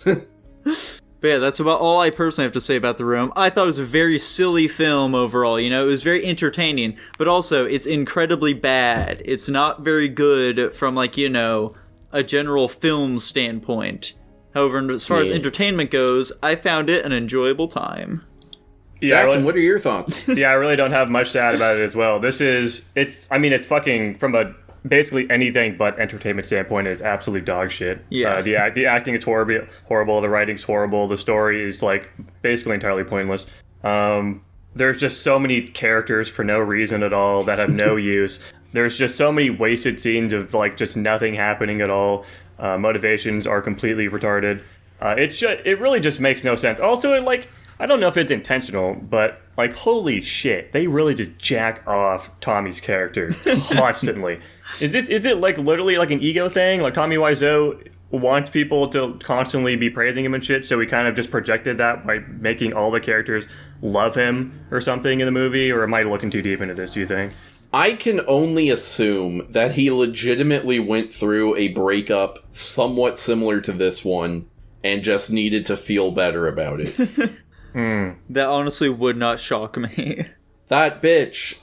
But yeah, that's about all I personally have to say about The Room. I thought it was a very silly film overall, it was very entertaining, but also it's incredibly bad. It's not very good from, a general film standpoint. However, as far as entertainment goes, I found it an enjoyable time. Yeah, Jackson, what are your thoughts? Yeah, I really don't have much to add about it as well. It's fucking, from a basically anything but entertainment standpoint, is absolute dog shit. Yeah. The acting is horrible, the writing's horrible, the story is, basically entirely pointless. There's just so many characters for no reason at all that have no use. There's just so many wasted scenes of, just nothing happening at all. Motivations are completely retarded. It really just makes no sense. Also, I don't know if it's intentional, but, holy shit, they really just jack off Tommy's character constantly. Is it, literally, an ego thing? Like, Tommy Wiseau wants people to constantly be praising him and shit, so he kind of just projected that by making all the characters love him or something in the movie? Or am I looking too deep into this, do you think? I can only assume that he legitimately went through a breakup somewhat similar to this one and just needed to feel better about it. That honestly would not shock me. That bitch.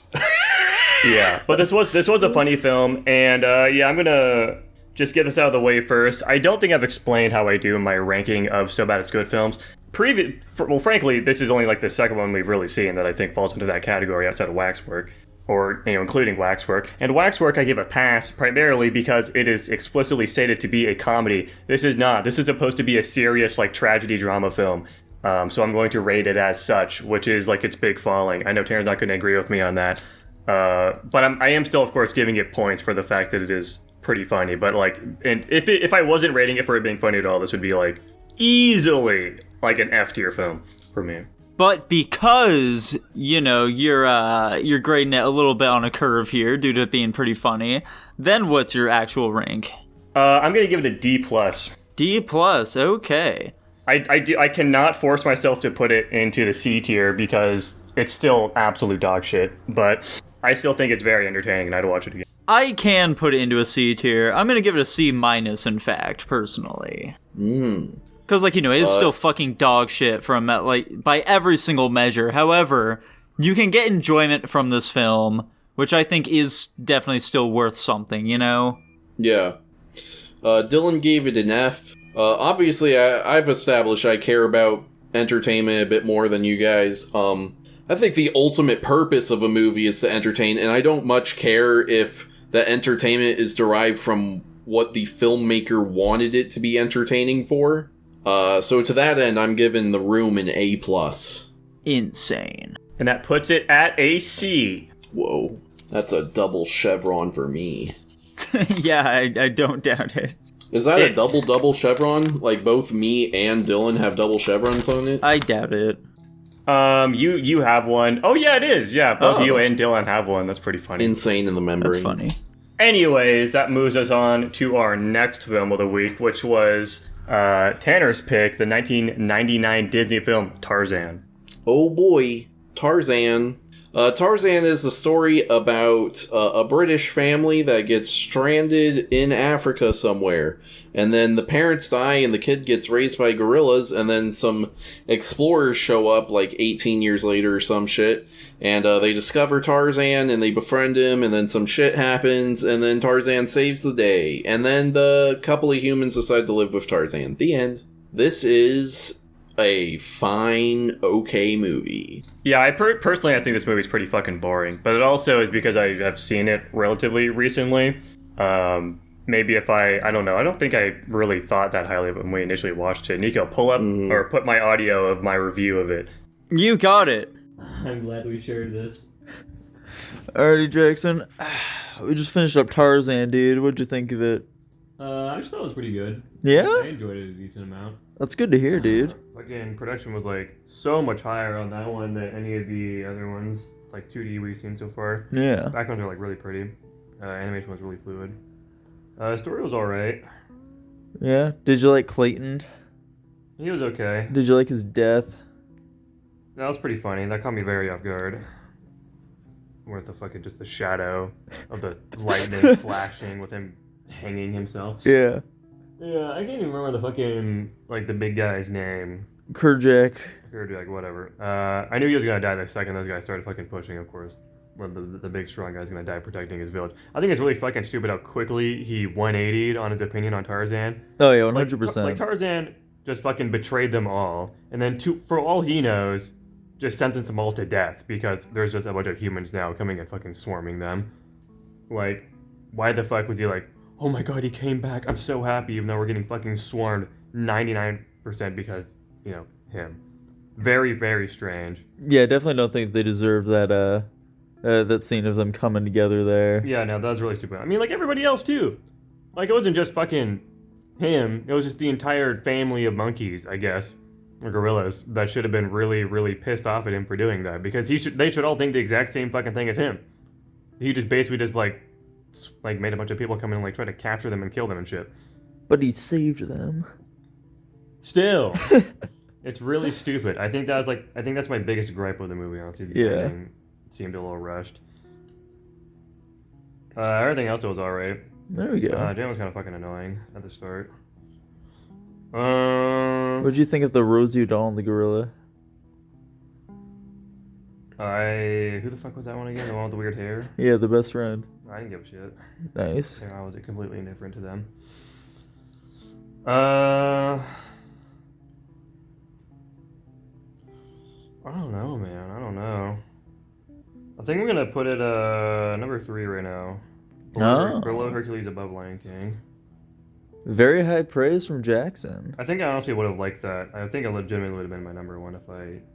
Yeah, but this was a funny film, and I'm gonna just get this out of the way first. I don't think I've explained how I do in my ranking of So Bad It's Good films. Frankly, this is only like the second one we've really seen that I think falls into that category outside of Waxwork, or including Waxwork. And Waxwork I give a pass primarily because it is explicitly stated to be a comedy. This is not. This is supposed to be a serious like tragedy drama film. So I'm going to rate it as such, which is like its big falling. I know Taryn's not going to agree with me on that. But I am still, of course, giving it points for the fact that it is pretty funny. But like, and if I wasn't rating it for it being funny at all, this would be like easily like an F tier film for me. But because you're grading it a little bit on a curve here due to it being pretty funny, then what's your actual rank? I'm gonna give it a D plus. D plus. Okay. I cannot force myself to put it into the C tier because it's still absolute dog shit. But I still think it's very entertaining, and I'd watch it again. I can put it into a C tier. I'm gonna give it a C minus, in fact, personally. Because, it is still fucking dog shit from, by every single measure. However, you can get enjoyment from this film, which I think is definitely still worth something, Yeah. Dylan gave it an F. Obviously, I've established I care about entertainment a bit more than you guys. I think the ultimate purpose of a movie is to entertain, and I don't much care if the entertainment is derived from what the filmmaker wanted it to be entertaining for. So to that end, I'm giving The Room an A+. Insane. And that puts it at a C. Whoa, that's a double chevron for me. Yeah, I don't doubt it. Is that a double chevron? Like both me and Dylan have double chevrons on it? I doubt it. You have one. Oh yeah, it is. Yeah, both you and Dylan have one. That's pretty funny. Insane in the membrane. That's funny. Anyways, that moves us on to our next film of the week, which was Tanner's pick, the 1999 Disney film Tarzan. Oh boy, Tarzan. Tarzan is the story about a British family that gets stranded in Africa somewhere. And then the parents die and the kid gets raised by gorillas, and then some explorers show up like 18 years later or some shit. And they discover Tarzan and they befriend him, and then some shit happens, and then Tarzan saves the day. And then the couple of humans decide to live with Tarzan. The end. This is a fine, okay movie. Yeah, personally, I think this movie's pretty fucking boring. But it also is because I have seen it relatively recently. Maybe if I don't know. I don't think I really thought that highly of it when we initially watched it. Nico, pull up or put my audio of my review of it. You got it. I'm glad we shared this. Alrighty, Jackson. We just finished up Tarzan, dude. What'd you think of it? I just thought it was pretty good. Yeah? I enjoyed it a decent amount. That's good to hear, dude. Again, production was like so much higher on that one than any of the other ones, like 2D we've seen so far. Yeah. Backgrounds are like really pretty. Animation was really fluid. Story was alright. Yeah? Did you like Clayton? He was okay. Did you like his death? That was pretty funny. That caught me very off guard. Where the fucking just the shadow of the lightning flashing with him hanging himself. Yeah. Yeah, I can't even remember the fucking, like, the big guy's name. Kerjak. Whatever. I knew he was gonna die the second those guys started fucking pushing, of course. The big strong guy's gonna die protecting his village. I think it's really fucking stupid how quickly he 180'd on his opinion on Tarzan. Oh yeah, 100%. Like Tarzan just fucking betrayed them all, and then for all he knows, just sentenced them all to death because there's just a bunch of humans now coming and fucking swarming them. Like, why the fuck was he like, oh my god, he came back, I'm so happy, even though we're getting fucking swarmed 99% because, him. Very, very strange. Yeah, I definitely don't think they deserve that, that scene of them coming together there. Yeah, no, that was really stupid. I mean, like everybody else, too. Like, it wasn't just fucking him, it was just the entire family of monkeys, I guess, or gorillas, that should have been really, really pissed off at him for doing that, because they should all think the exact same fucking thing as him. He just basically just, like made a bunch of people come in and, like, try to capture them and kill them and shit. But he saved them. Still. It's really stupid. I think that's my biggest gripe with the movie, honestly. The ending seemed a little rushed. Everything else was alright. There we go. Jan was kind of fucking annoying at the start. What'd you think of the Rosie O'Donnell, the gorilla? Who the fuck was that one again? The one with the weird hair? Yeah, the best friend. I didn't give a shit. Nice. I was completely indifferent to them. I don't know, man. I don't know. I think I'm gonna put it number 3 right now. Below Hercules, above Lion King. Very high praise from Jackson. I think I honestly would have liked that. I think it legitimately would have been my number 1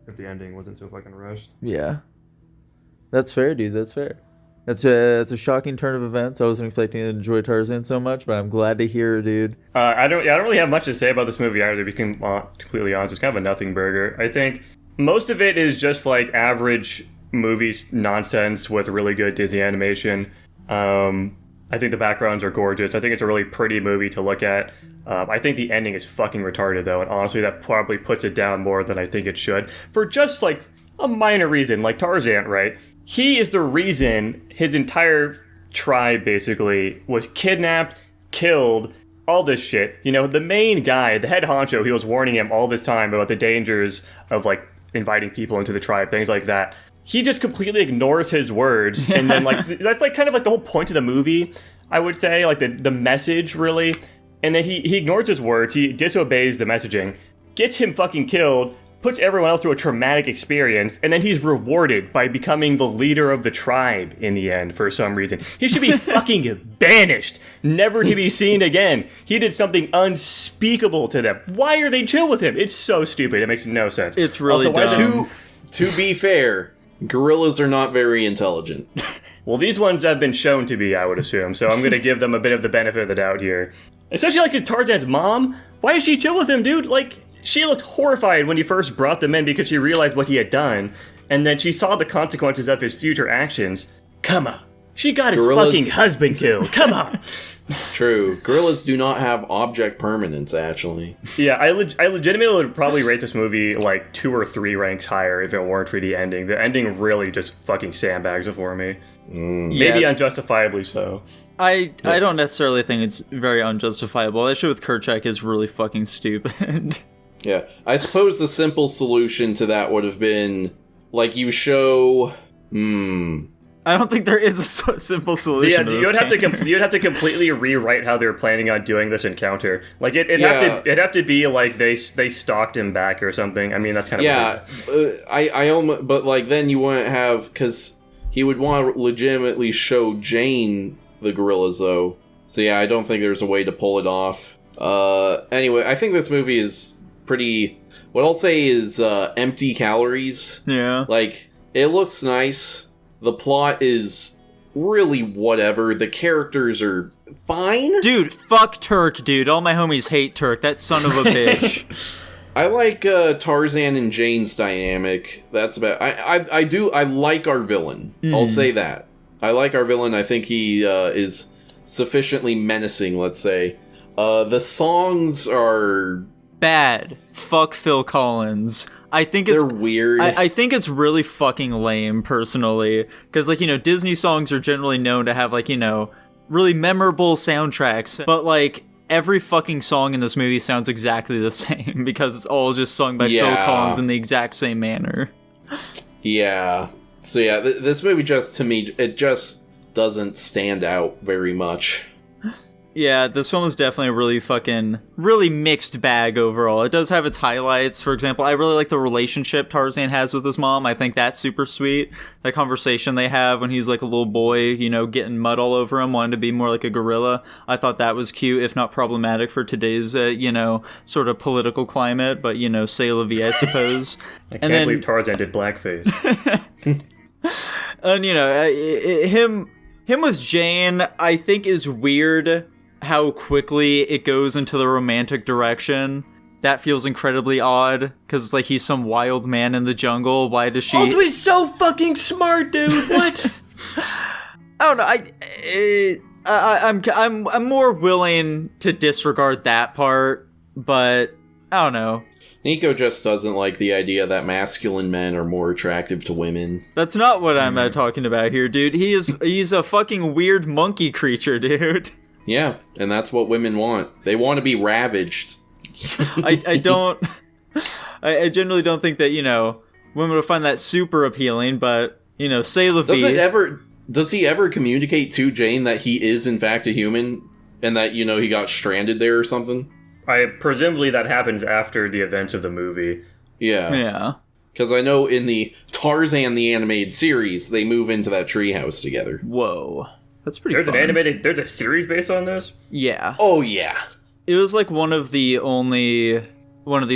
if the ending wasn't so fucking rushed. Yeah. That's fair, dude. That's fair. It's a shocking turn of events. I wasn't expecting to enjoy Tarzan so much, but I'm glad to hear, dude. I don't really have much to say about this movie either, to be completely honest. It's kind of a nothing burger. I think most of it is just like average movie nonsense with really good Disney animation. I think the backgrounds are gorgeous. I think it's a really pretty movie to look at. I think the ending is fucking retarded, though, and honestly, that probably puts it down more than I think it should. For just, like, a minor reason, like Tarzan, right? He is the reason his entire tribe, basically, was kidnapped, killed, all this shit. You know, the main guy, the head honcho, he was warning him all this time about the dangers of, like, inviting people into the tribe, things like that. He just completely ignores his words, and then, like, that's, like, kind of, like, the whole point of the movie, I would say, like, the message, really. And then he ignores his words, he disobeys the messaging, gets him fucking killed, puts everyone else through a traumatic experience, and then he's rewarded by becoming the leader of the tribe in the end, for some reason. He should be fucking banished, never to be seen again. He did something unspeakable to them. Why are they chill with him? It's so stupid, it makes no sense. It's really also, dumb. To be fair, gorillas are not very intelligent. Well, these ones have been shown to be, I would assume, so I'm gonna give them a bit of the benefit of the doubt here. Especially, like, his Tarzan's mom. Why is she chill with him, dude? Like, she looked horrified when he first brought them in because she realized what he had done, and then she saw the consequences of his future actions. Come on. She got his fucking husband killed. Come on. True. Gorillas do not have object permanence, actually. Yeah, I legitimately would probably rate this movie like 2 or 3 ranks higher if it weren't for the ending. The ending really just fucking sandbags it for me. Maybe unjustifiably so. I don't necessarily think it's very unjustifiable. That shit with Kerchak is really fucking stupid. Yeah. I suppose the simple solution to that would have been, like, you show... I don't think there is a simple solution. Yeah, you'd have to completely rewrite how they're planning on doing this encounter. Like it'd have to be like they stalked him back or something. I mean, that's kind of I almost, but like then you wouldn't have, because he would want to legitimately show Jane the gorillas though. So yeah, I don't think there's a way to pull it off. Anyway, I think this movie is pretty. What I'll say is empty calories. Yeah, like it looks nice. The plot is really whatever. The characters are fine. Dude, fuck Turk, dude. All my homies hate Turk. That son of a bitch. I like Tarzan and Jane's dynamic. That's about... I like our villain. I'll say that. I like our villain. I think he is sufficiently menacing, let's say. The songs are... bad. Fuck Phil Collins. I think they're weird. I think it's really fucking lame, personally. Because, like, you know, Disney songs are generally known to have, like, you know, really memorable soundtracks. But, like, every fucking song in this movie sounds exactly the same. Because it's all just sung by Phil Collins in the exact same manner. Yeah. So, yeah, this movie just, to me, it just doesn't stand out very much. Yeah, this one was definitely a really mixed bag overall. It does have its highlights. For example, I really like the relationship Tarzan has with his mom. I think that's super sweet. That conversation they have when he's like a little boy, you know, getting mud all over him, wanting to be more like a gorilla. I thought that was cute, if not problematic for today's, you know, sort of political climate. But, you know, say la vie, I suppose. I can't believe Tarzan did blackface. And, you know, him with Jane, I think is weird how quickly it goes into the romantic direction. That feels incredibly odd, because it's like he's some wild man in the jungle. Why does she... Also, he's so fucking smart, dude. What? I don't know. I'm more willing to disregard that part, but I don't know. Nico just doesn't like the idea that masculine men are more attractive to women. That's not what I'm talking about here, dude. He's a fucking weird monkey creature, dude. Yeah, and that's what women want. They want to be ravaged. I generally don't think that, you know, women would find that super appealing, but, you know, say la vie. Does he ever communicate to Jane that he is in fact a human and that, you know, he got stranded there or something? Presumably that happens after the events of the movie. Yeah. Yeah. Because I know in the Tarzan the Animated Series, they move into that treehouse together. Whoa. That's pretty fun. There's a series based on this? Yeah. Oh, yeah. It was like one of these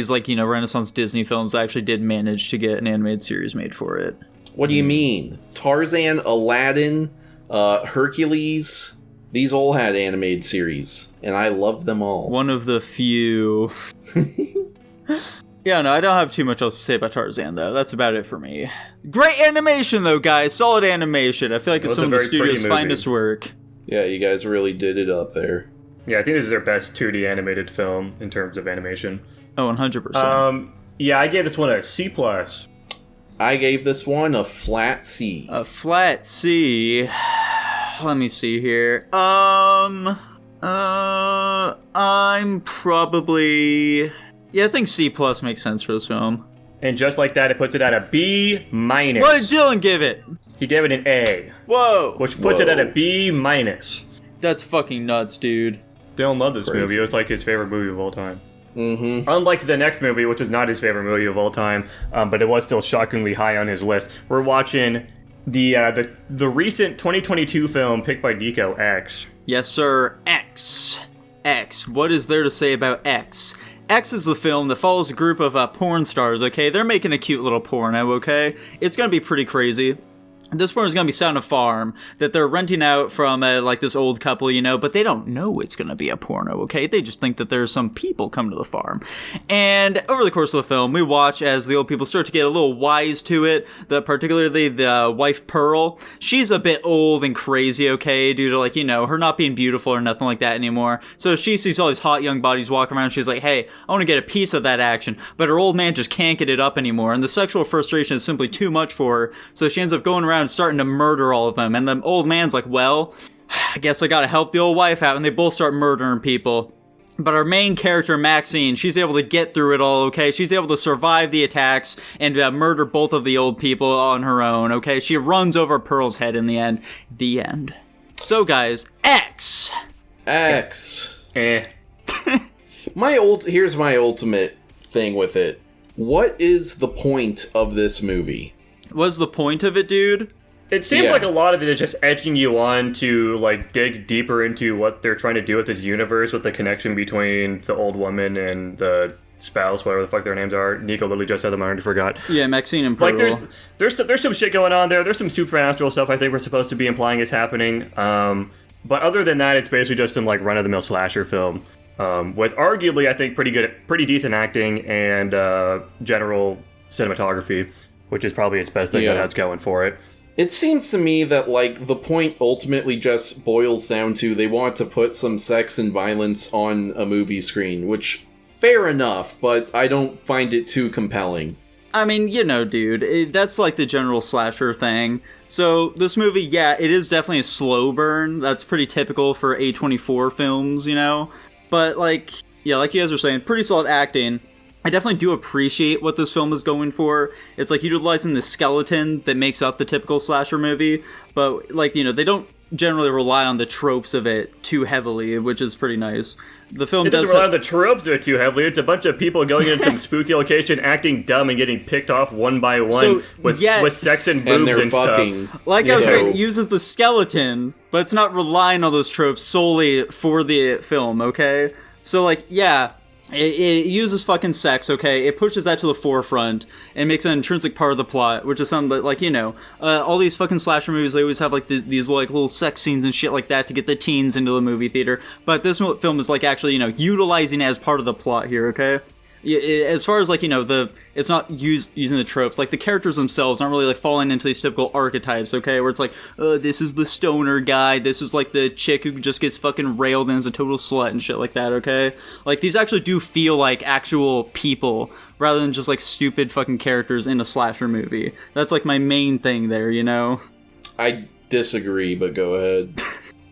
like, you know, Renaissance Disney films that actually did manage to get an animated series made for it. What do you mean? Tarzan, Aladdin, Hercules, these all had animated series, and I love them all. One of the few. Yeah, no, I don't have too much else to say about Tarzan, though. That's about it for me. Great animation, though, guys. Solid animation. I feel like it's some of the studio's finest work. Yeah, you guys really did it up there. Yeah, I think this is their best 2D animated film in terms of animation. Oh, 100%. Yeah, I gave this one a C+. I gave this one a flat C. A flat C. Let me see here. I'm probably... Yeah, I think C+ makes sense for this film. And just like that, it puts it at a B-. What did Dylan give it? He gave it an A. Whoa! Which puts it at a B-. That's fucking nuts, dude. Dylan loved this Crazy. movie. It was like his favorite movie of all time. Mm-hmm. Unlike the next movie, which was not his favorite movie of all time, but it was still shockingly high on his list. We're watching the recent 2022 film picked by Nico, X. Yes, sir. X. What is there to say about X? X is the film that follows a group of porn stars, okay? They're making a cute little porno, okay? It's gonna be pretty crazy. This porn is going to be set on a farm that they're renting out from, like, this old couple, you know, but they don't know it's going to be a porno, okay? They just think that there's some people coming to the farm. And over the course of the film, we watch as the old people start to get a little wise to it, particularly the wife, Pearl. She's a bit old and crazy, okay, due to, like, you know, her not being beautiful or nothing like that anymore. So she sees all these hot young bodies walking around, she's like, hey, I want to get a piece of that action. But her old man just can't get it up anymore, and the sexual frustration is simply too much for her, so she ends up going around and starting to murder all of them. And the old man's like, well, I guess I gotta help the old wife out, and they both start murdering people. But our main character, Maxine, she's able to get through it all, okay? She's able to survive the attacks and murder both of the old people on her own, okay? She runs over Pearl's head in the end. The end. So, guys, X. Eh. Here's my ultimate thing with it. What is the point of this movie? What's the point of it, dude? It seems like a lot of it is just edging you on to, like, dig deeper into what they're trying to do with this universe, with the connection between the old woman and the spouse, whatever the fuck their names are. Nico literally just said them, I already forgot. Yeah, Maxine and Pearl. Like, there's some shit going on there. There's some supernatural stuff I think we're supposed to be implying is happening. But other than that, it's basically just some, like, run-of-the-mill slasher film. With arguably, I think, pretty decent acting and general cinematography, which is probably its best thing that has going for it. It seems to me that, like, the point ultimately just boils down to they want to put some sex and violence on a movie screen, which, fair enough, but I don't find it too compelling. I mean, you know, dude, that's like the general slasher thing. So, this movie, yeah, it is definitely a slow burn. That's pretty typical for A24 films, you know? But, like, yeah, like you guys were saying, pretty solid acting. I definitely do appreciate what this film is going for. It's like utilizing the skeleton that makes up the typical slasher movie, but, like, you know, they don't generally rely on the tropes of it too heavily, which is pretty nice. The film doesn't rely on the tropes of it too heavily. It's a bunch of people going into some spooky location, acting dumb, and getting picked off one by one with sex and boobs and stuff. Like I was saying, it uses the skeleton, but it's not relying on those tropes solely for the film, okay? So, like, yeah, it uses fucking sex, okay? It pushes that to the forefront and makes it an intrinsic part of the plot, which is something that, like, you know, all these fucking slasher movies, they always have, like, these, like, little sex scenes and shit like that to get the teens into the movie theater. But this film is, like, actually, you know, utilizing it as part of the plot here, okay? As far as, like, you know, it's not using the tropes. Like, the characters themselves aren't really, like, falling into these typical archetypes, okay? Where it's like, this is the stoner guy, this is, like, the chick who just gets fucking railed and is a total slut and shit like that, okay? Like, these actually do feel like actual people, rather than just, like, stupid fucking characters in a slasher movie. That's, like, my main thing there, you know? I disagree, but go ahead.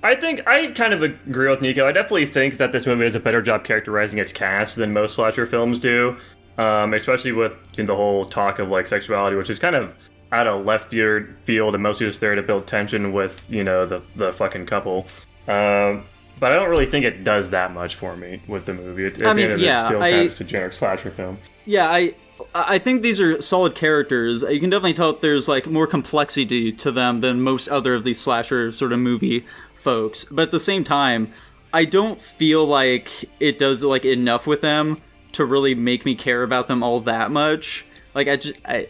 I think I kind of agree with Nico. I definitely think that this movie does a better job characterizing its cast than most slasher films do. especially with the whole talk of like sexuality, which is kind of out of left field and mostly just there to build tension with the fucking couple. But I don't really think it does that much for me with the movie. At the end of it, it's still kind of just a generic slasher film. Yeah, I think these are solid characters. You can definitely tell that there's like more complexity to them than most other of these slasher sort of movie folks. But at the same time, I don't feel like it does like enough with them to really make me care about them all that much. Like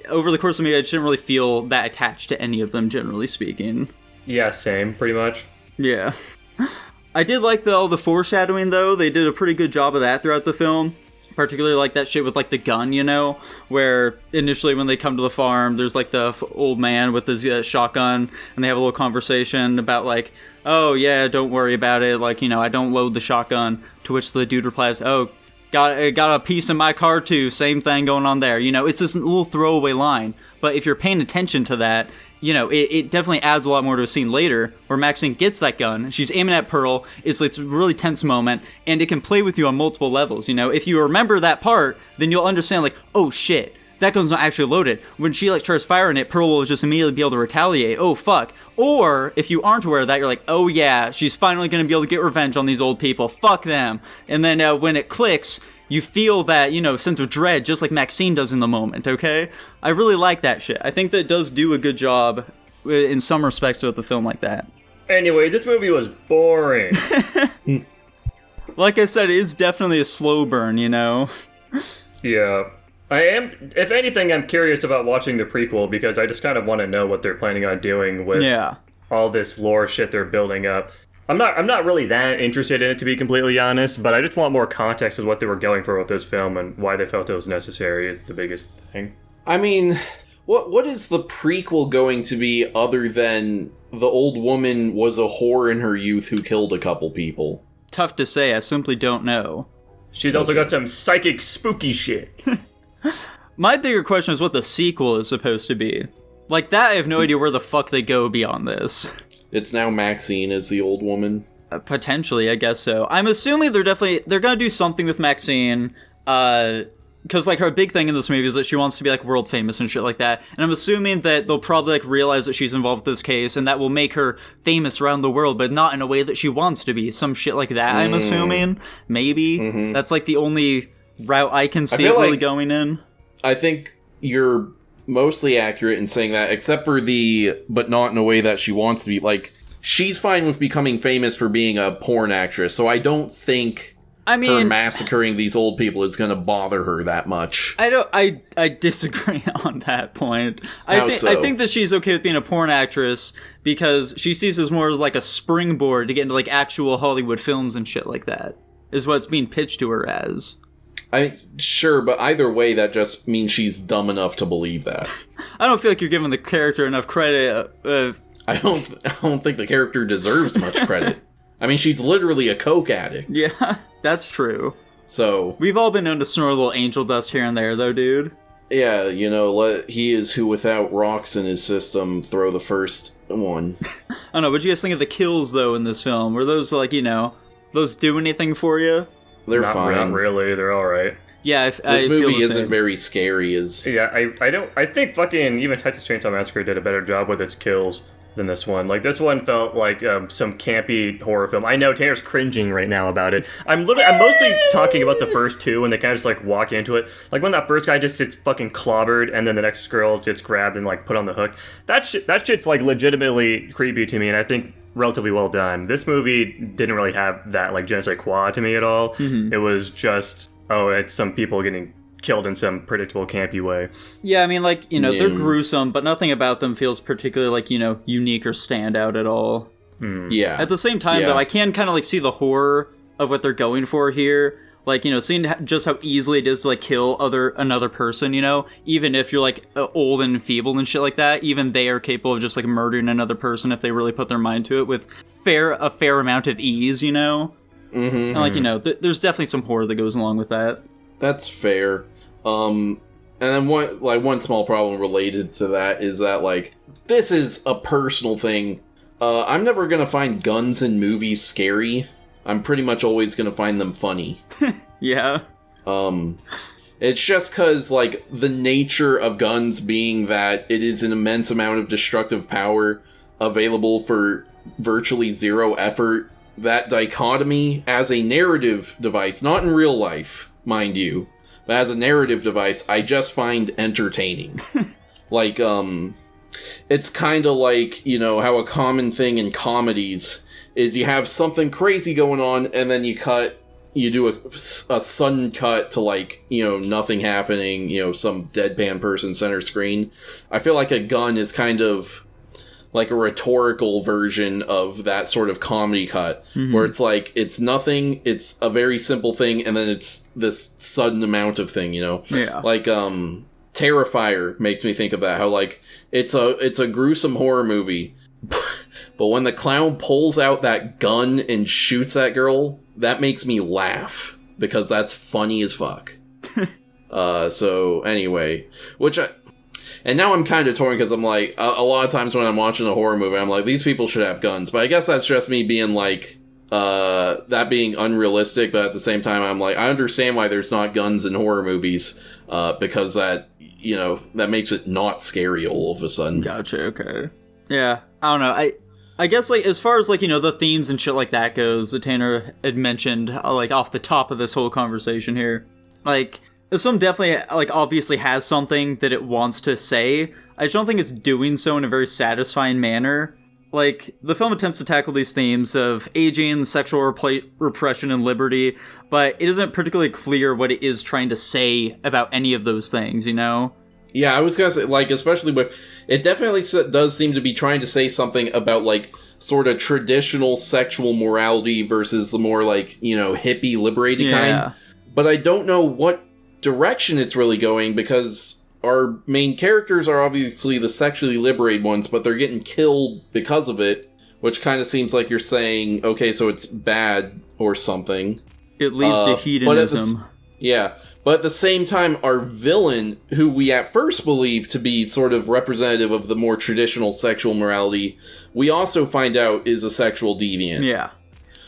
over the course of the movie, I just didn't really feel that attached to any of them, generally speaking. Yeah, same, pretty much. Yeah. I did like all the foreshadowing, though. They did a pretty good job of that throughout the film. Particularly like that shit with like the gun, where initially when they come to the farm, there's like the old man with his shotgun, and they have a little conversation about like, oh yeah, don't worry about it. Like, I don't load the shotgun. To which the dude replies, oh, got a piece in my car too. Same thing going on there. It's this little throwaway line. But if you're paying attention to that, it definitely adds a lot more to a scene later where Maxine gets that gun. She's aiming at Pearl. It's a really tense moment, and it can play with you on multiple levels. If you remember that part, then you'll understand, like, oh shit, that gun's not actually loaded. When she like tries firing it, Pearl will just immediately be able to retaliate. Oh fuck. Or if you aren't aware of that, you're like, oh yeah, she's finally gonna be able to get revenge on these old people. Fuck them. And then when it clicks, you feel that, sense of dread, just like Maxine does in the moment, okay? I really like that shit. I think that it does do a good job in some respects with the film like that. Anyways, this movie was boring. Like I said, it is definitely a slow burn, Yeah. I am, if anything, I'm curious about watching the prequel because I just kind of want to know what they're planning on doing with all this lore shit they're building up. I'm not really that interested in it, to be completely honest, but I just want more context of what they were going for with this film and why they felt it was necessary is the biggest thing. I mean, what is the prequel going to be other than the old woman was a whore in her youth who killed a couple people? Tough to say, I simply don't know. She's also got some psychic spooky shit. My bigger question is what the sequel is supposed to be. Like that, I have no idea where the fuck they go beyond this. It's now Maxine as the old woman. Potentially, I guess so. I'm assuming they're gonna do something with Maxine, because like her big thing in this movie is that she wants to be like world famous and shit like that. And I'm assuming that they'll probably like realize that she's involved with this case, and that will make her famous around the world, but not in a way that she wants to be. Some shit like that. I'm assuming, maybe that's like the only route I can see it really going in. I think you're mostly accurate in saying that, except for but not in a way that she wants to be. Like, she's fine with becoming famous for being a porn actress, so I don't think her massacring these old people is going to bother her that much. I disagree on that point. I think that she's okay with being a porn actress because she sees this more as like a springboard to get into like actual Hollywood films and shit like that, is what it's being pitched to her as. Sure, but either way, that just means she's dumb enough to believe that. I don't feel like you're giving the character enough credit. I don't think the character deserves much credit. I mean, she's literally a coke addict. Yeah, that's true. So we've all been known to snort a little angel dust here and there, though, dude. Yeah, he is who without rocks in his system throw the first one. I don't know. What'd you guys think of the kills, though, in this film? Were those like those do anything for you? They're fine. Not really. They're all right. Yeah, this movie isn't very scary. I think fucking even Texas Chainsaw Massacre did a better job with its kills than this one. Like, this one felt like some campy horror film. I know Tanner's cringing right now about it. I'm mostly talking about the first two when they kind of just like walk into it. Like when that first guy just gets fucking clobbered and then the next girl gets grabbed and like put on the hook. That shit's like legitimately creepy to me, and I think relatively well done. This movie didn't really have that like je ne sais quoi to me at all. It was just, it's some people getting killed in some predictable campy way. Yeah, I mean, like, they're gruesome, but nothing about them feels particularly like, unique or stand out at all. Yeah. At the same time, though, I can kind of like see the horror of what they're going for here. Like, seeing just how easily it is to like kill another person, even if you're like old and feeble and shit like that, even they are capable of just like murdering another person if they really put their mind to it with a fair amount of ease, And like, there's definitely some horror that goes along with that. That's fair. And then one small problem related to that is that like this is a personal thing. I'm never gonna find guns in movies scary. I'm pretty much always gonna find them funny. Yeah. It's just because, like, the nature of guns being that it is an immense amount of destructive power available for virtually zero effort, that dichotomy as a narrative device, not in real life, mind you, but as a narrative device, I just find entertaining. Like, it's kind of like, you know, how a common thing in comedies is you have something crazy going on, and then you do a sudden cut to, like, you know, nothing happening, you know, some deadpan person center screen. I feel like a gun is kind of like a rhetorical version of that sort of comedy cut, where it's like, it's nothing, it's a very simple thing, and then it's this sudden amount of thing, you know? Yeah. Like, Terrifier makes me think of that, how, like, it's a gruesome horror movie, but when the clown pulls out that gun and shoots that girl, that makes me laugh, because that's funny as fuck. So, anyway, and now I'm kind of torn, because I'm like, a lot of times when I'm watching a horror movie, I'm like, these people should have guns, but I guess that's just me being like, that being unrealistic, but at the same time, I'm like, I understand why there's not guns in horror movies, because that, you know, that makes it not scary all of a sudden. Gotcha, okay. Yeah, I don't know, I guess, like, as far as, like, you know, the themes and shit like that goes, that Tanner had mentioned, like, off the top of this whole conversation here, like, if someone definitely, like, obviously has something that it wants to say, I just don't think it's doing so in a very satisfying manner. Like, the film attempts to tackle these themes of aging, sexual repression, and liberty, but it isn't particularly clear what it is trying to say about any of those things, you know? Yeah, I was gonna say, like, especially with, it definitely does seem to be trying to say something about, like, sort of traditional sexual morality versus the more, like, you know, hippie liberated kind. But I don't know what direction it's really going, because our main characters are obviously the sexually liberated ones, but they're getting killed because of it, which kind of seems like you're saying, okay, so it's bad or something. It leads to hedonism. But at the same time, our villain, who we at first believe to be sort of representative of the more traditional sexual morality, we also find out is a sexual deviant. Yeah.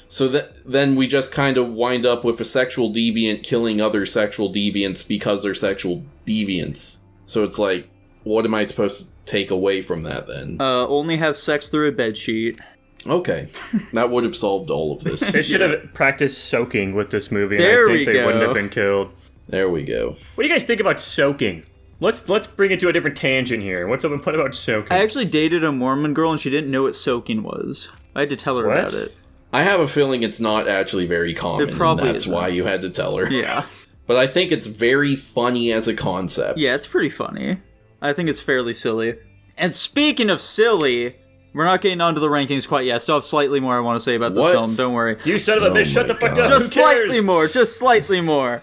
So then we just kind of wind up with a sexual deviant killing other sexual deviants because they're sexual deviants. So it's like, what am I supposed to take away from that then? Only have sex through a bedsheet. Okay. That would have solved all of this. They should have practiced soaking with this movie, and There I think we they go. wouldn't have been killed. There we go. What do you guys think about soaking? Let's bring it to a different tangent here. What about soaking? I actually dated a Mormon girl, and she didn't know what soaking was. I had to tell her What? about it. I have a feeling it's not actually very common, It probably and that's isn't. why you had to tell her. Yeah. But I think it's very funny as a concept. Yeah, it's pretty funny. I think it's fairly silly. And speaking of silly, we're not getting onto the rankings quite yet. I still have slightly more I want to say about this What? film. Don't worry. You son of a Oh bitch, shut my the fuck God. up. Just Who cares? slightly more. Just slightly more.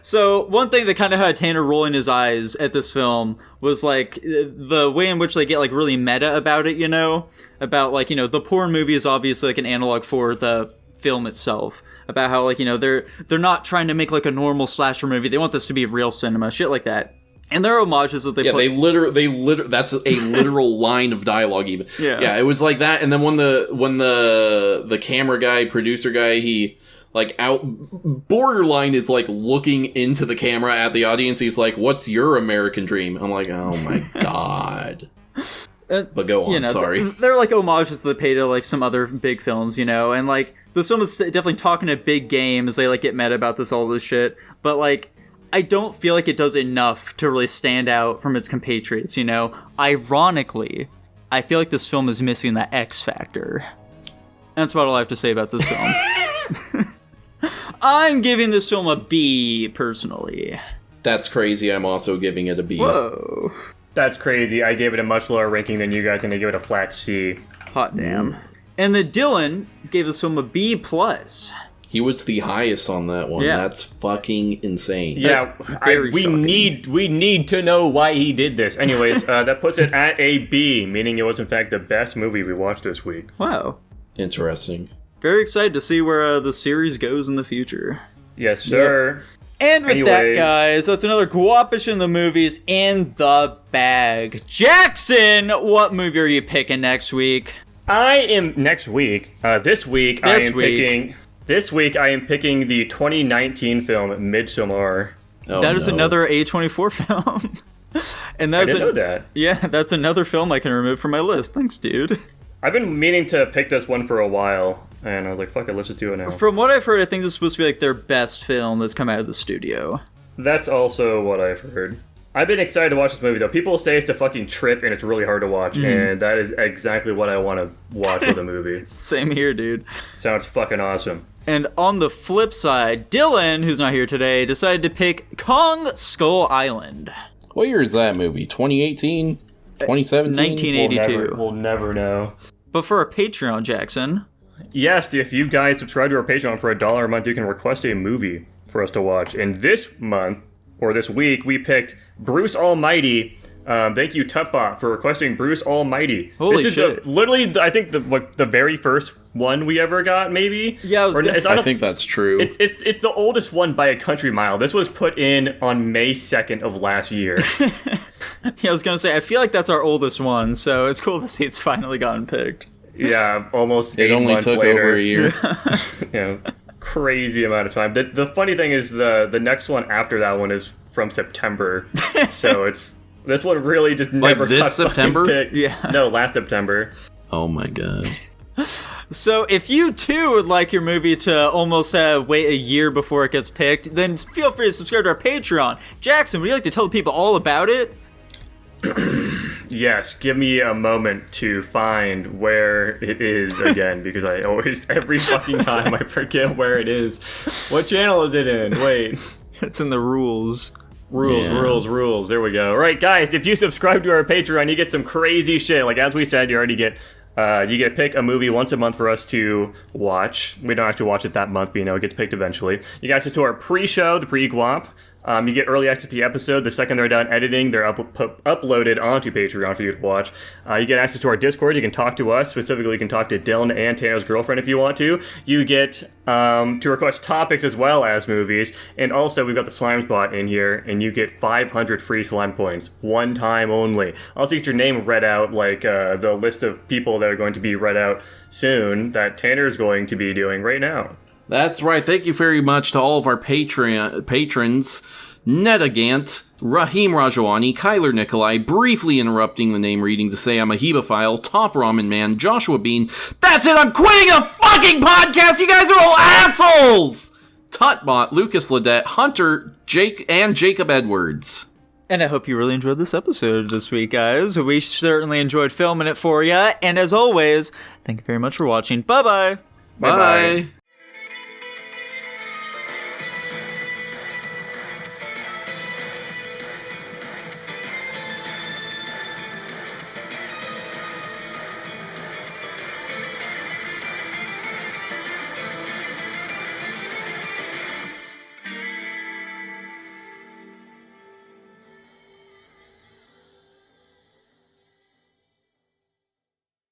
So, one thing that kind of had Tanner rolling his eyes at this film was, like, the way in which they get, like, really meta about it, you know? About, like, you know, the porn movie is obviously, like, an analog for the film itself. About how, like, you know, they're not trying to make, like, a normal slasher movie. They want this to be real cinema. Shit like that. And there are homages that they Yeah, put... they literally, that's a literal line of dialogue even. Yeah. It was like that, and then when the camera guy, producer guy, he, like, borderline is, like, looking into the camera at the audience, he's like, what's your American dream? I'm like, oh my god. But go on, You know, sorry. They're like homages that they pay to like some other big films, you know, and like the film is definitely talking a big game as they like get mad about all this shit. But like, I don't feel like it does enough to really stand out from its compatriots, you know. Ironically, I feel like this film is missing that X factor. And that's about all I have to say about this film. I'm giving this film a B personally. That's crazy. I'm also giving it a B. Whoa. That's crazy. I gave it a much lower ranking than you guys, and I give it a flat C. Hot damn. And then Dylan gave this film a B+. He was the highest on that one. Yeah. That's fucking insane. Yeah, very we shocking. need to know why he did this. Anyways, that puts it at a B, meaning it was in fact the best movie we watched this week. Wow. Interesting. Very excited to see where the series goes in the future. Yes, sir. And with that, Anyways. guys, that's another Guapish in the movies in the bag. Jackson, what movie are you picking next week? This week I am picking the 2019 film Midsommar. Oh, that is no. another A24 film. And I that's didn't know that. Yeah, that's another film I can remove from my list. Thanks, dude. I've been meaning to pick this one for a while, and I was like, fuck it, let's just do it now. From what I've heard, I think this is supposed to be like their best film that's come out of the studio. That's also what I've heard. I've been excited to watch this movie, though. People say it's a fucking trip and it's really hard to watch, and that is exactly what I want to watch with a movie. Same here, dude. Sounds fucking awesome. And on the flip side, Dylan, who's not here today, decided to pick Kong Skull Island. What year is that movie? 2018? 2017? 1982. We'll never know. But for our Patreon, Jackson. Yes, if you guys subscribe to our Patreon for $1 a month, you can request a movie for us to watch. And this month, or this week, we picked Bruce Almighty. Thank you, Tutbot, for requesting Bruce Almighty. Holy this is shit. Literally, I think the very first one we ever got, maybe? Yeah, I think that's true. It's the oldest one by a country mile. This was put in on May 2nd of last year. Yeah, I was going to say, I feel like that's our oldest one, so it's cool to see it's finally gotten picked. Yeah, almost 8 it only months took later. over a year. Yeah, crazy amount of time. The funny thing is the next one after that one is from September, so this one really just never this got September? picked. Yeah. No, last September. Oh my god. So if you too would like your movie to almost wait a year before it gets picked, then feel free to subscribe to our Patreon. Jackson, would you like to tell the people all about it? Yes, give me a moment to find where it is again, because I always, every fucking time, I forget where it is. What channel is it in? Wait. It's in the rules. Rules. There we go. All right, guys, if you subscribe to our Patreon, you get some crazy shit. Like, as we said, you already get... you get to pick a movie once a month for us to watch. We don't actually watch it that month, but it gets picked eventually. You guys get to our pre-show, the pre-guap. You get early access to the episode. The second they're done editing, they're uploaded onto Patreon for you to watch. You get access to our Discord. You can talk to us. Specifically, you can talk to Dylan and Tanner's girlfriend if you want to. You get to request topics as well as movies. And also, we've got the Slime Spot in here, and you get 500 free slime points. One time only. Also, you get your name read out, like the list of people that are going to be read out soon that Tanner's going to be doing right now. That's right. Thank you very much to all of our patrons. Netagant, Rahim Rajawani, Kyler Nikolai, briefly interrupting the name reading to say I'm a Hebephile, Top Ramen Man, Joshua Bean. That's it, I'm quitting the fucking podcast! You guys are all assholes! Tutbot, Lucas Ledette, Hunter, Jake, and Jacob Edwards. And I hope you really enjoyed this episode this week, guys. We certainly enjoyed filming it for you. And as always, thank you very much for watching. Bye-bye. Bye-bye. Bye.